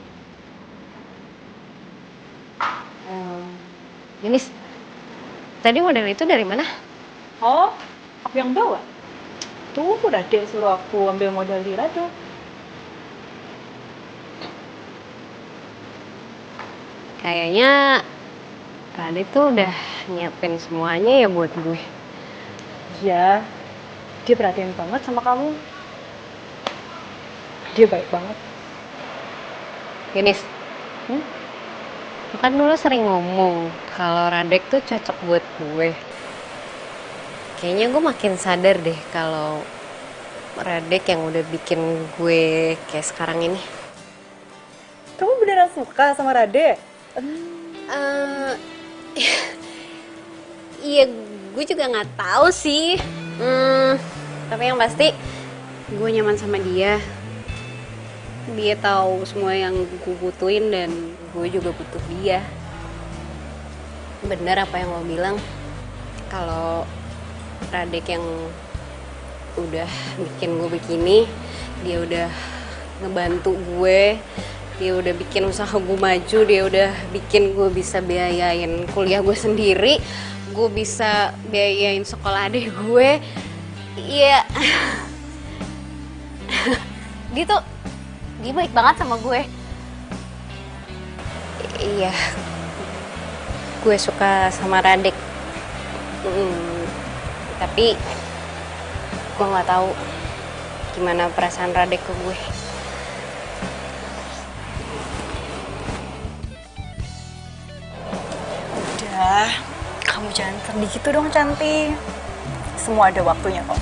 Jenis, tadi model itu dari mana? Oh, aku yang bawa. Tuh, udah deh suruh aku ambil modal di Rado. Kayaknya tadi tuh udah nyiapin semuanya ya buat gue. Ya, dia perhatian banget sama kamu. Dia baik banget. Jenis, lu kan dulu sering ngomong kalau Radek tuh cocok buat gue. Kayaknya gue makin sadar deh kalau Radek yang udah bikin gue kayak sekarang ini. Kamu beneran suka sama Rade? Iya, gue juga nggak tahu sih. Tapi yang pasti gue nyaman sama dia. Dia tahu semua yang gue butuhin dan gue juga butuh dia. Bener apa yang lo bilang, kalau Radek yang udah bikin gue begini, dia udah ngebantu gue, dia udah bikin usaha gue maju, dia udah bikin gue bisa biayain kuliah gue sendiri, gue bisa biayain sekolah adik gue. Iya, dia baik banget sama gue. Iya, gue suka sama Radek. Tapi gue nggak tahu gimana perasaan Radek ke gue. Udah, kamu jangan sedih gitu dong, cantik. Semua ada waktunya kok.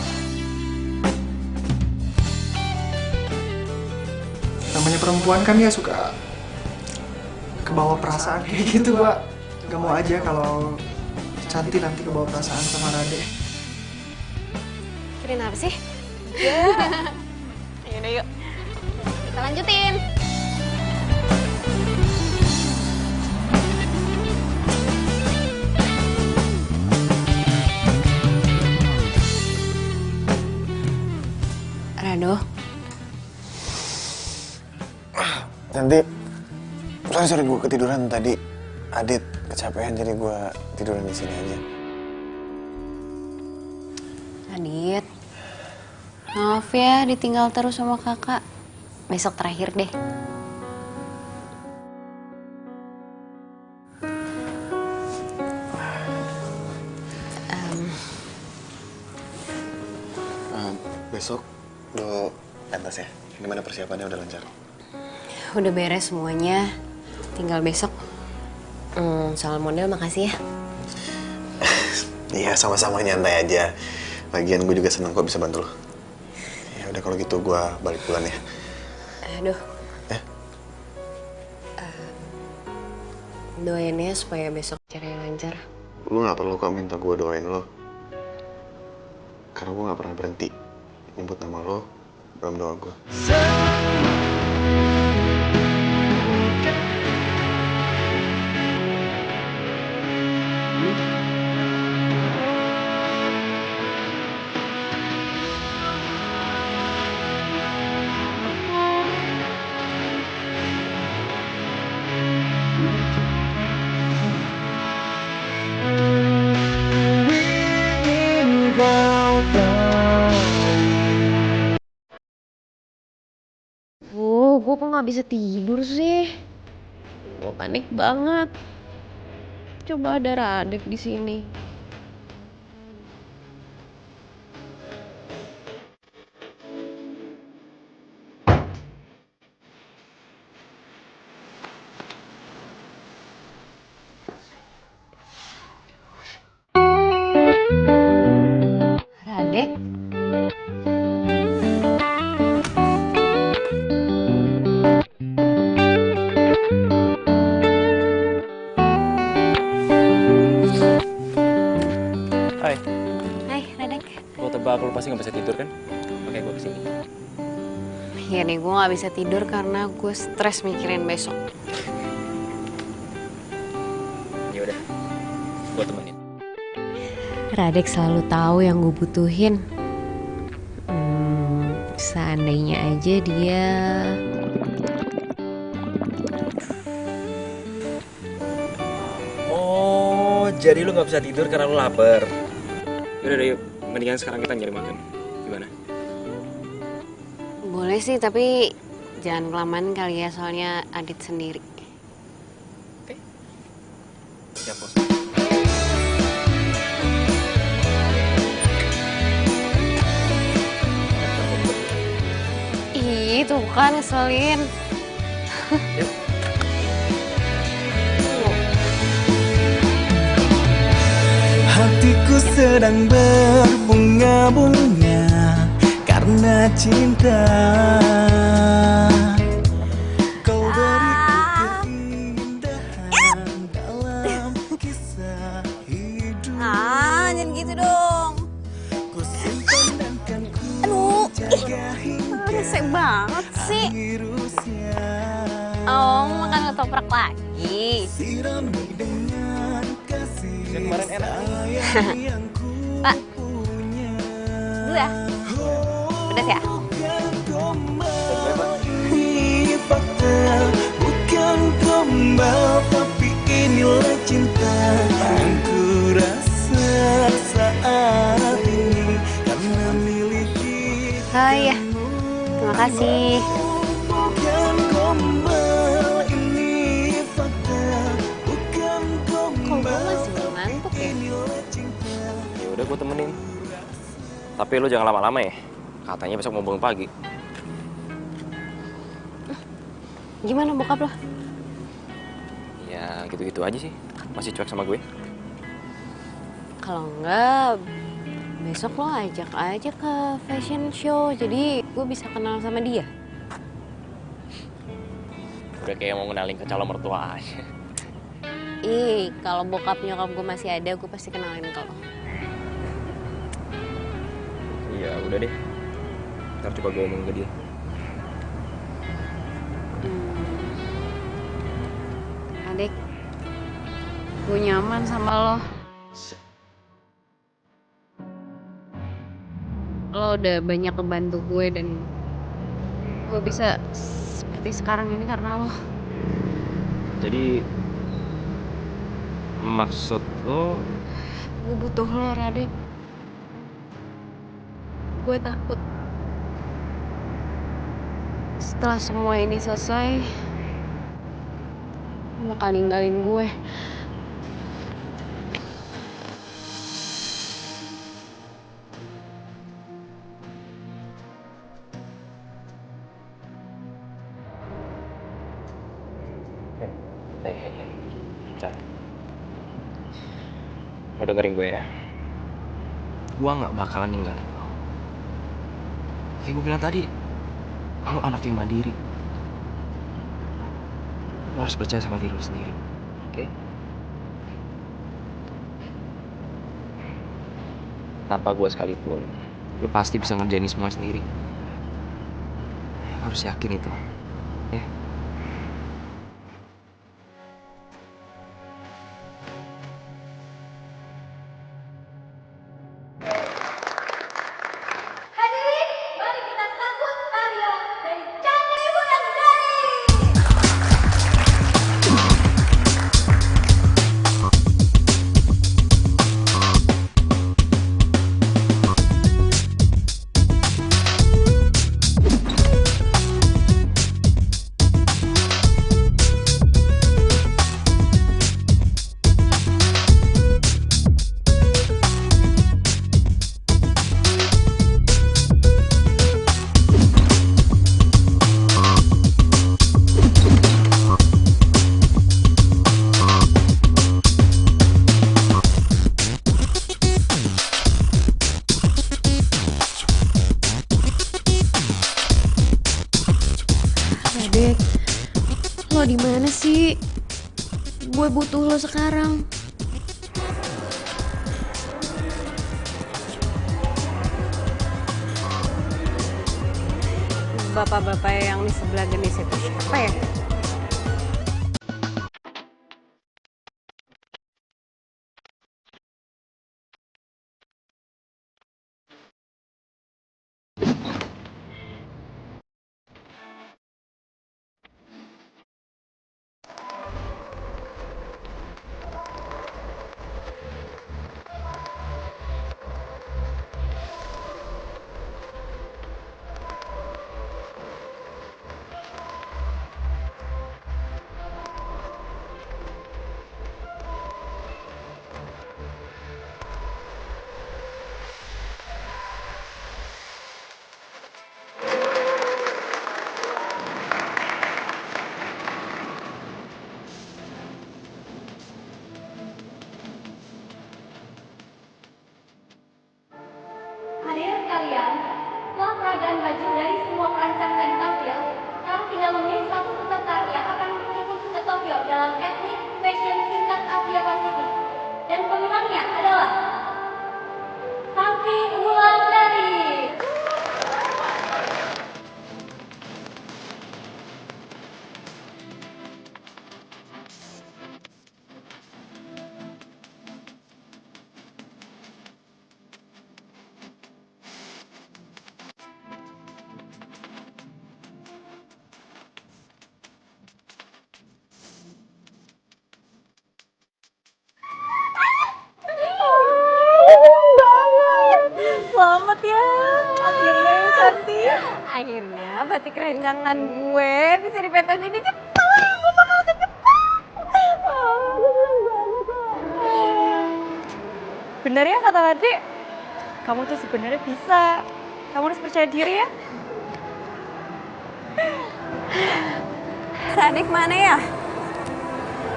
Namanya perempuan kan ya suka kebawa perasaan kayak gitu, Pak. Gak mau aja kalau Cantik nanti kebawa perasaan sama Rade. Kirain apa sih? Yaudah yuk. Kita lanjutin. Rado. Cantik, sorry gue ketiduran tadi. Adit kecapean jadi gue tiduran di sini aja. Adit, maaf ya ditinggal terus sama kakak. Besok terakhir deh. Besok lo pentas ya? Gimana persiapannya, udah lancar? Udah beres semuanya, tinggal besok. Soal model makasih ya. Iya, sama-sama, nyantai aja. Lagian gue juga seneng kok bisa bantu lo. Ya udah kalau gitu gue balik pulang ya. Aduh. Doain ya supaya besok acaranya lancar. Lo gak perlu kok minta gue doain lo. Karena gue gak pernah berhenti nyebut nama lo dalam doa gue. Aduh, gue kok nggak bisa tidur sih? Gue panik banget. Coba ada Radek di sini. Radek? Hai, Hai, Radek. gue tebak lu pasti nggak bisa tidur kan? Oke, gue kesini. Iya nih, gue gak bisa tidur karena gue stres mikirin besok. Ya udah, gue temenin. Radek selalu tahu yang gue butuhin. Seandainya aja dia... Oh, jadi lu nggak bisa tidur karena lu lapar. Yaudah, yuk. Mendingan sekarang kita nyari makan. Gimana? Boleh sih, tapi jangan kelamaan kali ya, soalnya Adit sendiri. Siap, bos. Ih, tuh kan ngeselin. Hatiku sedang berbunga-bunga karena cinta. Kau beriku keindahan dalam kisah hidup. Jangan gitu dong. Ku simpan dan kan ku jaga hingga Rese banget sih. akhir usia. Oh, makan ketoprak lagi. Sirami dengan kasih Kemarin enak. sayang yang ku Pak, punya. dulu ya. Pedas ya? Ini fakta, bukan gombal, tapi inilah cinta yang ku rasa saat ini karena miliki. Oh iya, terima kasih. Bukan gombal, ini fakta, bukan Kok gue gombal. masih belum ngantuk ya? Ya udah, gue temenin. Tapi lu jangan lama-lama ya. Katanya besok mau bangun pagi. Gimana bokap lo? Ya gitu-gitu aja sih. Masih cuek sama gue. Kalau enggak, besok lo ajak aja ke fashion show. Jadi gue bisa kenal sama dia. Udah kayak mau ngenalin ke calon mertua aja. Ih, kalau bokap nyokap gue masih ada, gue pasti kenalin ke lo. Iya, udah deh. Ntar coba gue ngomong ke dia. Adik, gue nyaman sama lo. Lo udah banyak ngebantu gue dan gue bisa seperti sekarang ini karena lo. Jadi maksud lo? Gue butuh lo, Radek. Gue takut setelah semua ini selesai, lo bakal ninggalin gue. Cat. Lo dengerin gue ya. Gue gak bakalan ninggalin lo. Kayak gue bilang tadi, lo anak yang mandiri. Lo harus percaya sama diri lo sendiri. Oke? Tanpa gue sekalipun, lo pasti bisa ngerjain ini semua sendiri. Lo harus yakin itu. Ya? Hadirin, mari kita sambut karya dari Candi Wulandari. Radek. Lo di mana sih? Gue butuh lo sekarang. Bapak-bapak yang di sebelah Genis itu siapa ya? Hadirin sekalian, setelah peragaan baju dari semua perancang dan tampil, sekarang tinggal memilih satu peserta yang akan mengikuti ke Tokyo dalam Ethnic Fashion tingkat Asia Pasifik. Dan pemenangnya adalah Santi Wulandari. Selamat ya, akhirnya Santi. Akhirnya batik rencangan gue bisa dipentas ini cepat. Gue bakal cepet. Bener ya kata Lati? Kamu tuh sebenarnya bisa. Kamu harus percaya diri ya. Radek mana ya?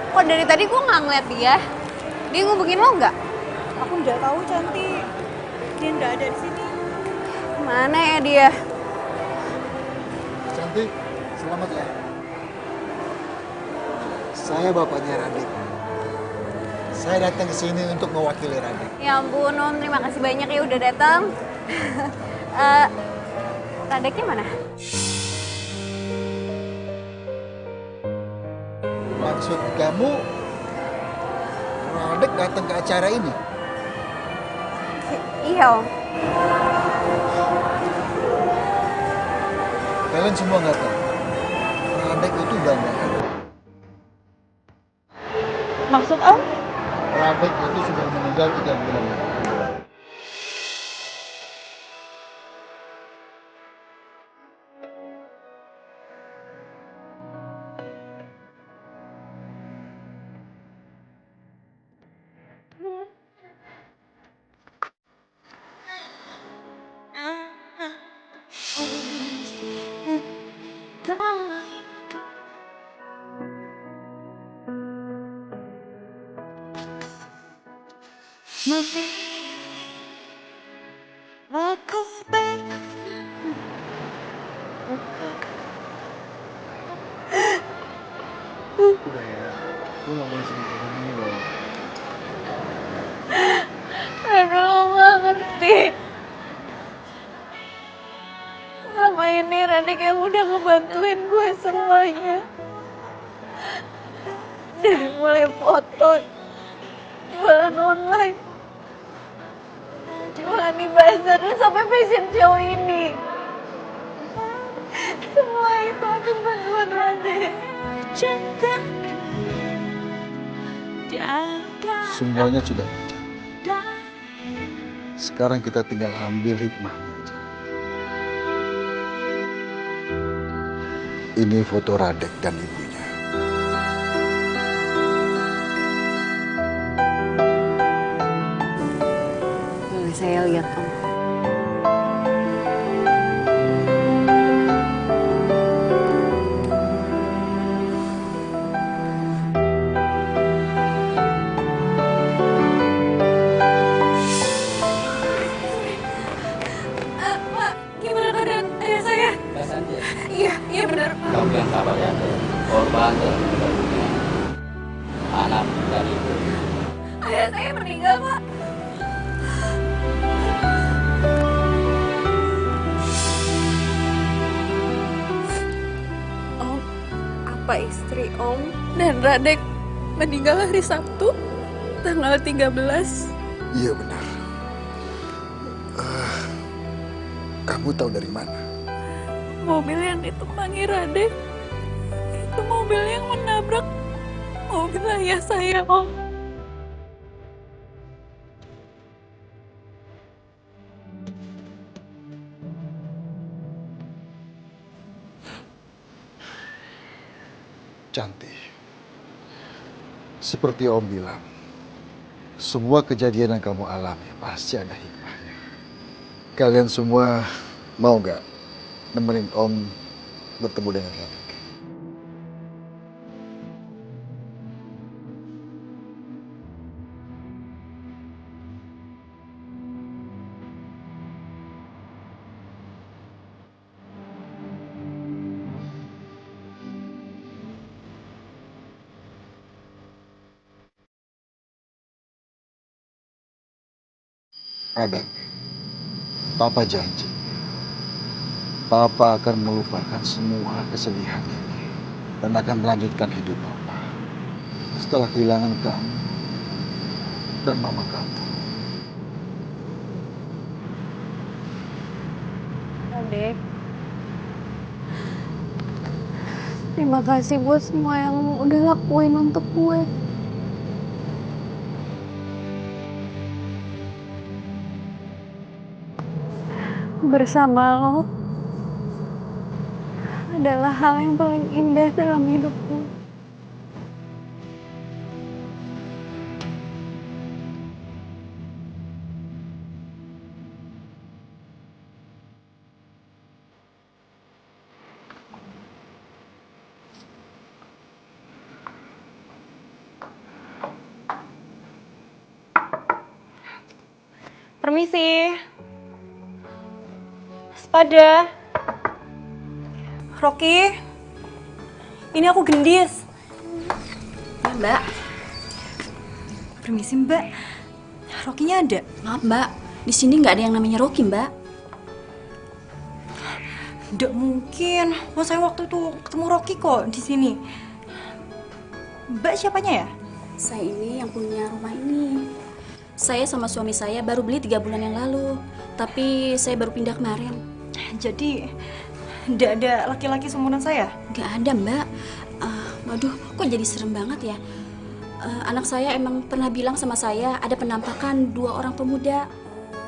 Kok dari tadi gue nggak ngeliat dia? Dia ngubungin lo nggak? Aku udah tahu Cantik. Dia nggak ada di sini. Mana ya dia? Cantik, selamat ya. Saya bapaknya Radek. Saya datang ke sini untuk mewakili Radek. Ya ampun, Om. Terima kasih banyak ya udah datang. Radeknya mana? Maksud kamu, Radek datang ke acara ini? Iya, Om. Kalian semua nggak tahu. Radek itu udah nggak ada. Maksud Om? Radek itu sudah meninggal 3 bulan lalu. Udah ya, gue gak boleh sedih kayak gini loh. Aduh, gak ngerti. Selama ini Radek yang udah ngebantuin gue semuanya. Dari mulai foto, jualan online, jualan di bazar, dan sampai fashion show ini. Semua itu akan bantuan Radek. Semuanya sudah. Sekarang kita tinggal ambil hikmahnya aja. Ini foto Radek dan ibunya. Boleh saya lihat, Om? Pak, gimana keadaan ayah saya? Mbak Santi ya? Iya, Iya benar, Pak. Kamu yang sabar ya. Korban telah meninggal dunia. Anak dan ibu. Ayah saya meninggal, Pak. Om, apa istri Om dan Radek meninggal hari Sabtu, tanggal 13? Iya benar. Kamu tahu dari mana? Mobil yang ditumpangi Radek itu mobil yang menabrak mobil ayah saya, Om. Cantik. Seperti Om bilang, semua kejadian yang kamu alami pasti ada hikmahnya. Kalian semua mau nggak nemenin Om bertemu dengan Radek? Radek, Papa janji, Papa akan melupakan semua kesedihan ini dan akan melanjutkan hidup Papa setelah kehilangan kamu dan mama kamu. Radek, terima kasih buat semua yang udah lakuin untuk gue. Bersama lo adalah hal yang paling indah dalam hidupku. Permisi. Sepada. Rocky. Ini aku Gendis. Ya, Mbak. Permisi, Mbak. Rocky-nya ada? Maaf, Mbak. Di sini nggak ada yang namanya Rocky, Mbak. Nggak mungkin. Oh, saya waktu itu ketemu Rocky kok di sini. Mbak siapanya ya? Saya ini yang punya rumah ini. Saya sama suami saya baru beli 3 bulan yang lalu. Tapi saya baru pindah kemarin. Jadi, nggak ada laki-laki seumuran saya? Nggak ada, Mbak. Waduh, kok jadi serem banget ya? Anak saya emang pernah bilang sama saya ada penampakan 2 orang pemuda.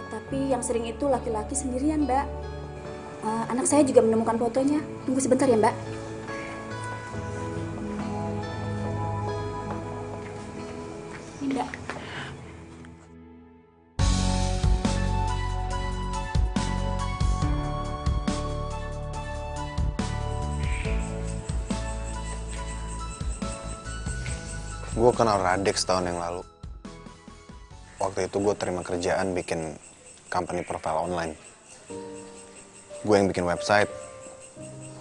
Tapi yang sering itu laki-laki sendirian, Mbak. Anak saya juga menemukan fotonya. Tunggu sebentar ya, Mbak. Ini, Mbak. Gue kenal Radek setahun yang lalu. Waktu itu gue terima kerjaan bikin company profile online. Gue yang bikin website,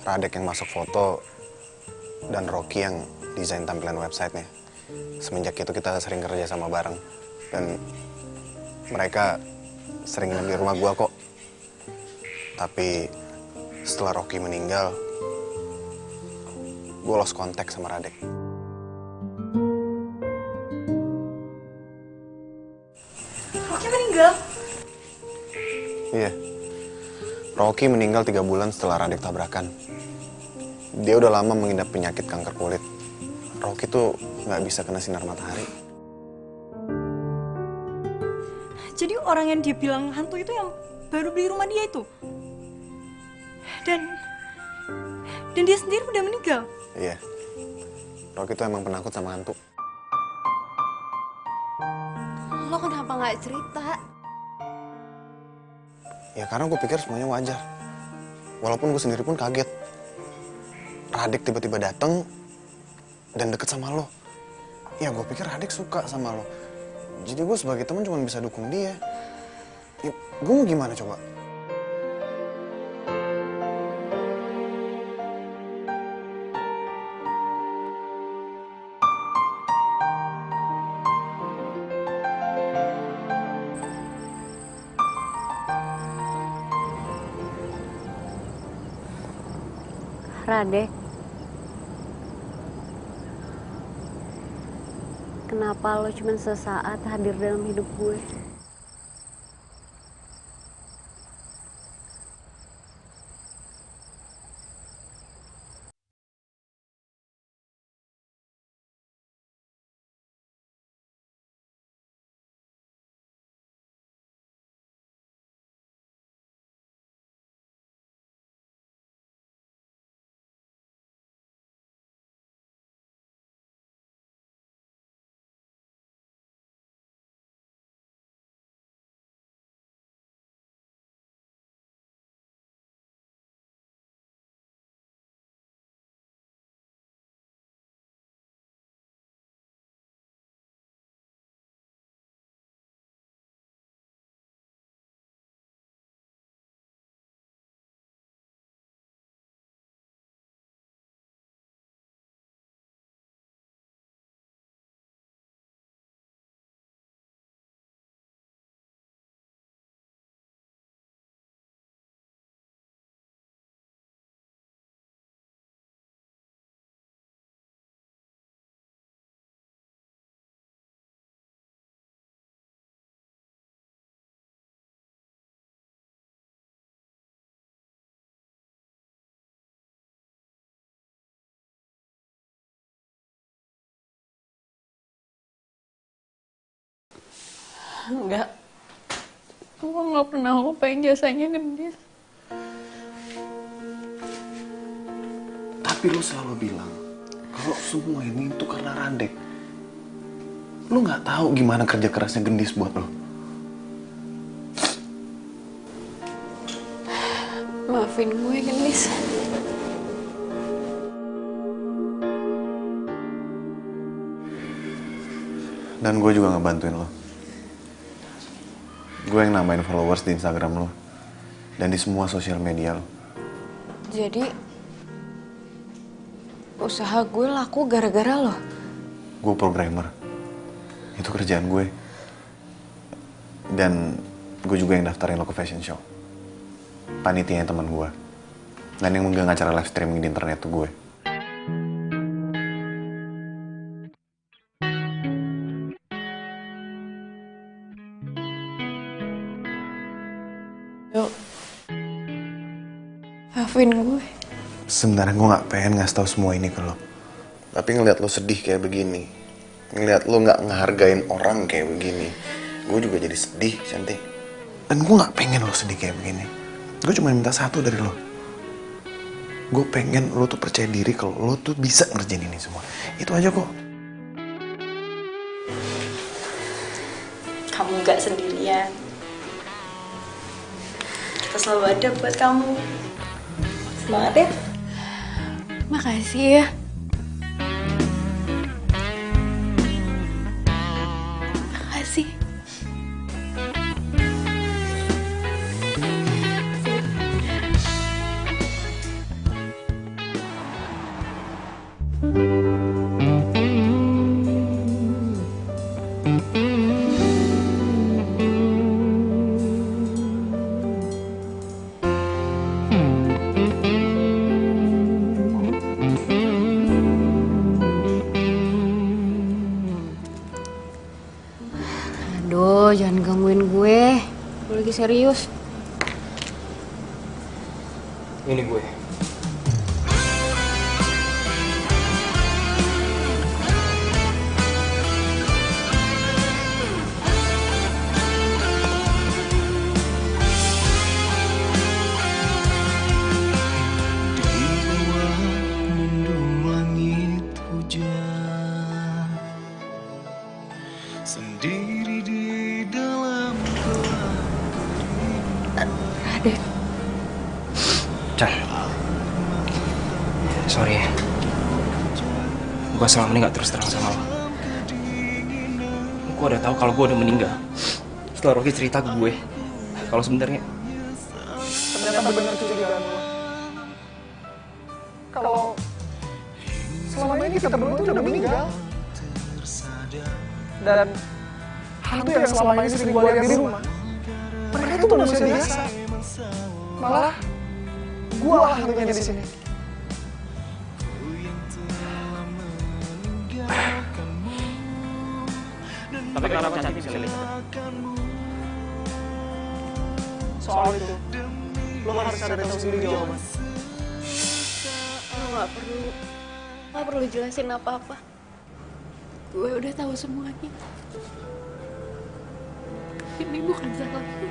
Radek yang masuk foto, dan Rocky yang desain tampilan websitenya. Semenjak itu kita sering kerja sama bareng. Dan mereka sering nginep di rumah gue kok. Tapi setelah Rocky meninggal, gue lost kontak sama Radek. Rocky meninggal? Iya. Rocky meninggal 3 bulan setelah Radek tabrakan. Dia udah lama mengidap penyakit kanker kulit. Rocky tuh nggak bisa kena sinar matahari. Jadi orang yang dia bilang hantu itu yang baru beli rumah dia itu? Dan dia sendiri udah meninggal? Iya. Rocky tuh emang penakut sama hantu. Lo kenapa nggak cerita? Ya karena gue pikir semuanya wajar. Walaupun gue sendiri pun kaget. Radek tiba-tiba dateng dan deket sama lo. Ya gue pikir Radek suka sama lo. Jadi gue sebagai teman cuma bisa dukung dia. Ya, gue mau gimana coba? Radek, kenapa lo cuma sesaat hadir dalam hidup gue? Enggak. Aku nggak pernah lupain jasanya Gendis. Tapi lo selalu bilang kalau semua ini itu karena Radek. Lo nggak tahu gimana kerja kerasnya Gendis buat lo. Maafin gue, Gendis. Dan gue juga ngebantuin lo. Gue yang nambahin followers di Instagram lo. Dan di semua sosial media lo. Jadi, usaha gue laku gara-gara lo? Gue programmer. Itu kerjaan gue. Dan gue juga yang daftarin lo ke fashion show. Panitianya teman gue. Dan yang megang acara live streaming di internet tuh gue. Maafin gue. Sebenarnya gue gak pengen ngasih tau semua ini ke lo. Tapi ngeliat lo sedih kayak begini, ngeliat lo gak ngehargain orang kayak begini, gue juga jadi sedih, Cantik. Dan gue gak pengen lo sedih kayak begini. Gue cuma minta satu dari lo. Gue pengen lo tuh percaya diri kalau lo tuh bisa ngerjain ini semua. Itu aja kok. Kamu gak sendirian. Kita selalu ada buat kamu. Semangat ya. Makasih ya. Makasih. Aduh, jangan gangguin gue. Gue lagi serius. Ini gue. Sendiri di dalam Radek. Cah, sorry ya. Gue selama ini gak terus terang sama lo. Gue udah tahu kalau gue udah meninggal. Setelah Rocky cerita ke gue, kalau sebenarnya Ternyata benar kecurigaan lo. Kalau selama ini kita berdua tuh udah meninggal. Dan hantu yang selama ini sering gue lihat di rumah, mereka itu manusia biasa. Malah gue lah hantunya di sini. Tapi kenapa Cantik bisa lihat? Soal itu, lo harus cari tahu sendiri jawaban. Lo nggak perlu jelasin apa-apa. Gue udah tahu semuanya. Ini bukan salahku.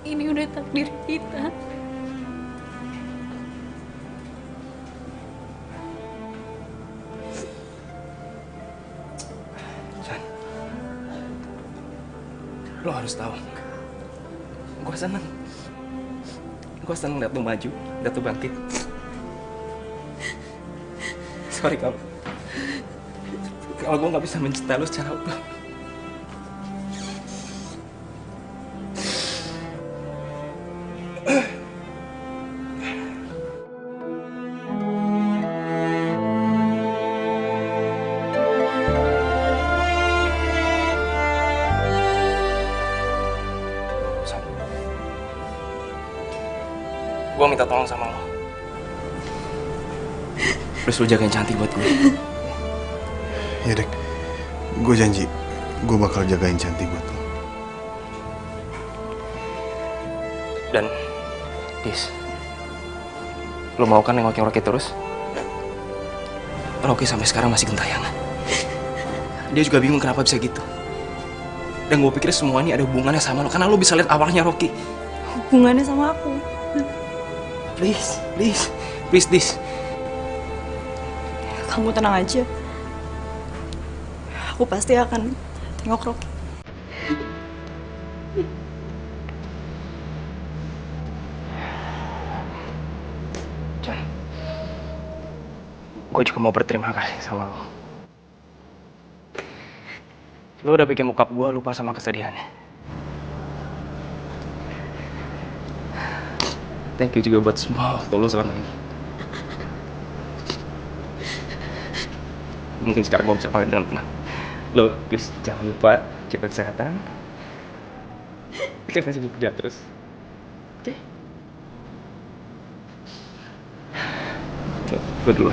Ini udah takdir kita. Chan, lo harus tahu. Gue seneng liat lo maju, liat lo bangkit. Sorry kalau gue nggak bisa mencintai lo secara utuh. Gue minta tolong sama lo. Please lo jagain Cantik buat gue. Ya Dek, gue janji gue bakal jagain Cantik buat lo. Dan, Dis, lo mau kan nengokin Rocky terus? Rocky sampai sekarang masih gentayangan. Dia juga bingung kenapa bisa gitu. Dan gue pikir semua ini ada hubungannya sama lo, karena lo bisa lihat awalnya Rocky. Hubungannya sama aku? Please, Dis. Kamu tenang aja. Aku pasti akan tengok Rocky. Chan, gue juga mau berterima kasih sama lo. Lo udah bikin bokap gue lupa sama kesedihannya. Thank you juga buat semua waktu lo selama ini. Mungkin sekarang gue bisa panggil dengan tenang. Lo, please jangan lupa jaga kesehatan. Kita masih bekerja terus. Oke? Gue dulu.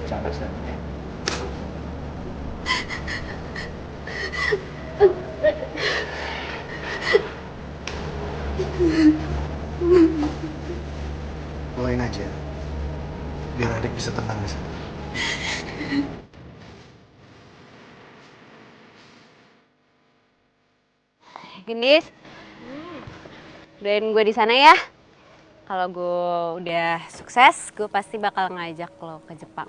Jangan sedih. Doain aja, biar adik bisa tenang di sana. Gendis, doain gue di sana ya. Kalau gue udah sukses, gue pasti bakal ngajak lo ke Jepang.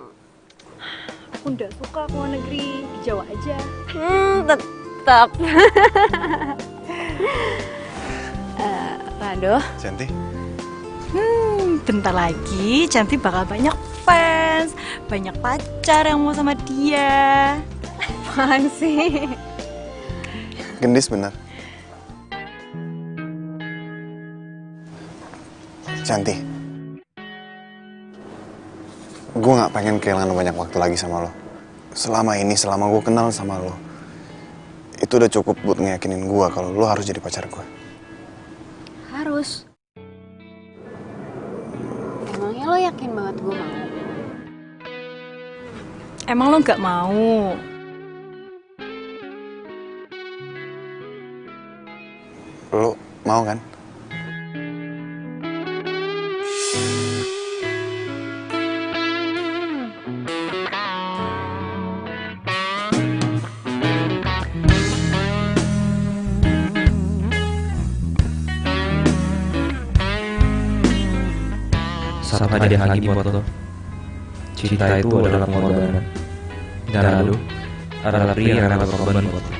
Aku nggak suka ke luar negeri, di Jawa aja. Tetap. Rado. Cantik. Bentar lagi Cantik bakal banyak fans, banyak pacar yang mau sama dia. Apaan sih? Gendis bener. Cantik. Gue gak pengen kehilangan banyak waktu lagi sama lo. Selama ini, selama gue kenal sama lo, itu udah cukup buat ngeyakinin gue kalau lo harus jadi pacar gue. Harus. Emangnya lo yakin banget gue mau? Emang lo nggak mau? Lo mau kan? Satu hadiah lagi buat lo. Cinta itu adalah pengorbanan. Dan lo adalah pria yang akan berkorban buat lo.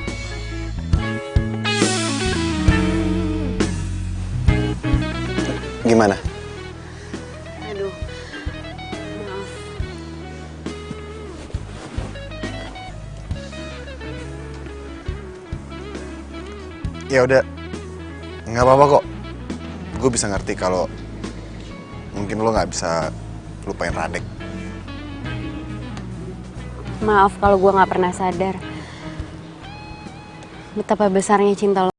Gimana? Aduh, maaf. Ya udah, nggak apa-apa kok. Gue bisa ngerti kalau mungkin lo nggak bisa lupain Radek. Maaf kalau gue nggak pernah sadar betapa besarnya cinta lo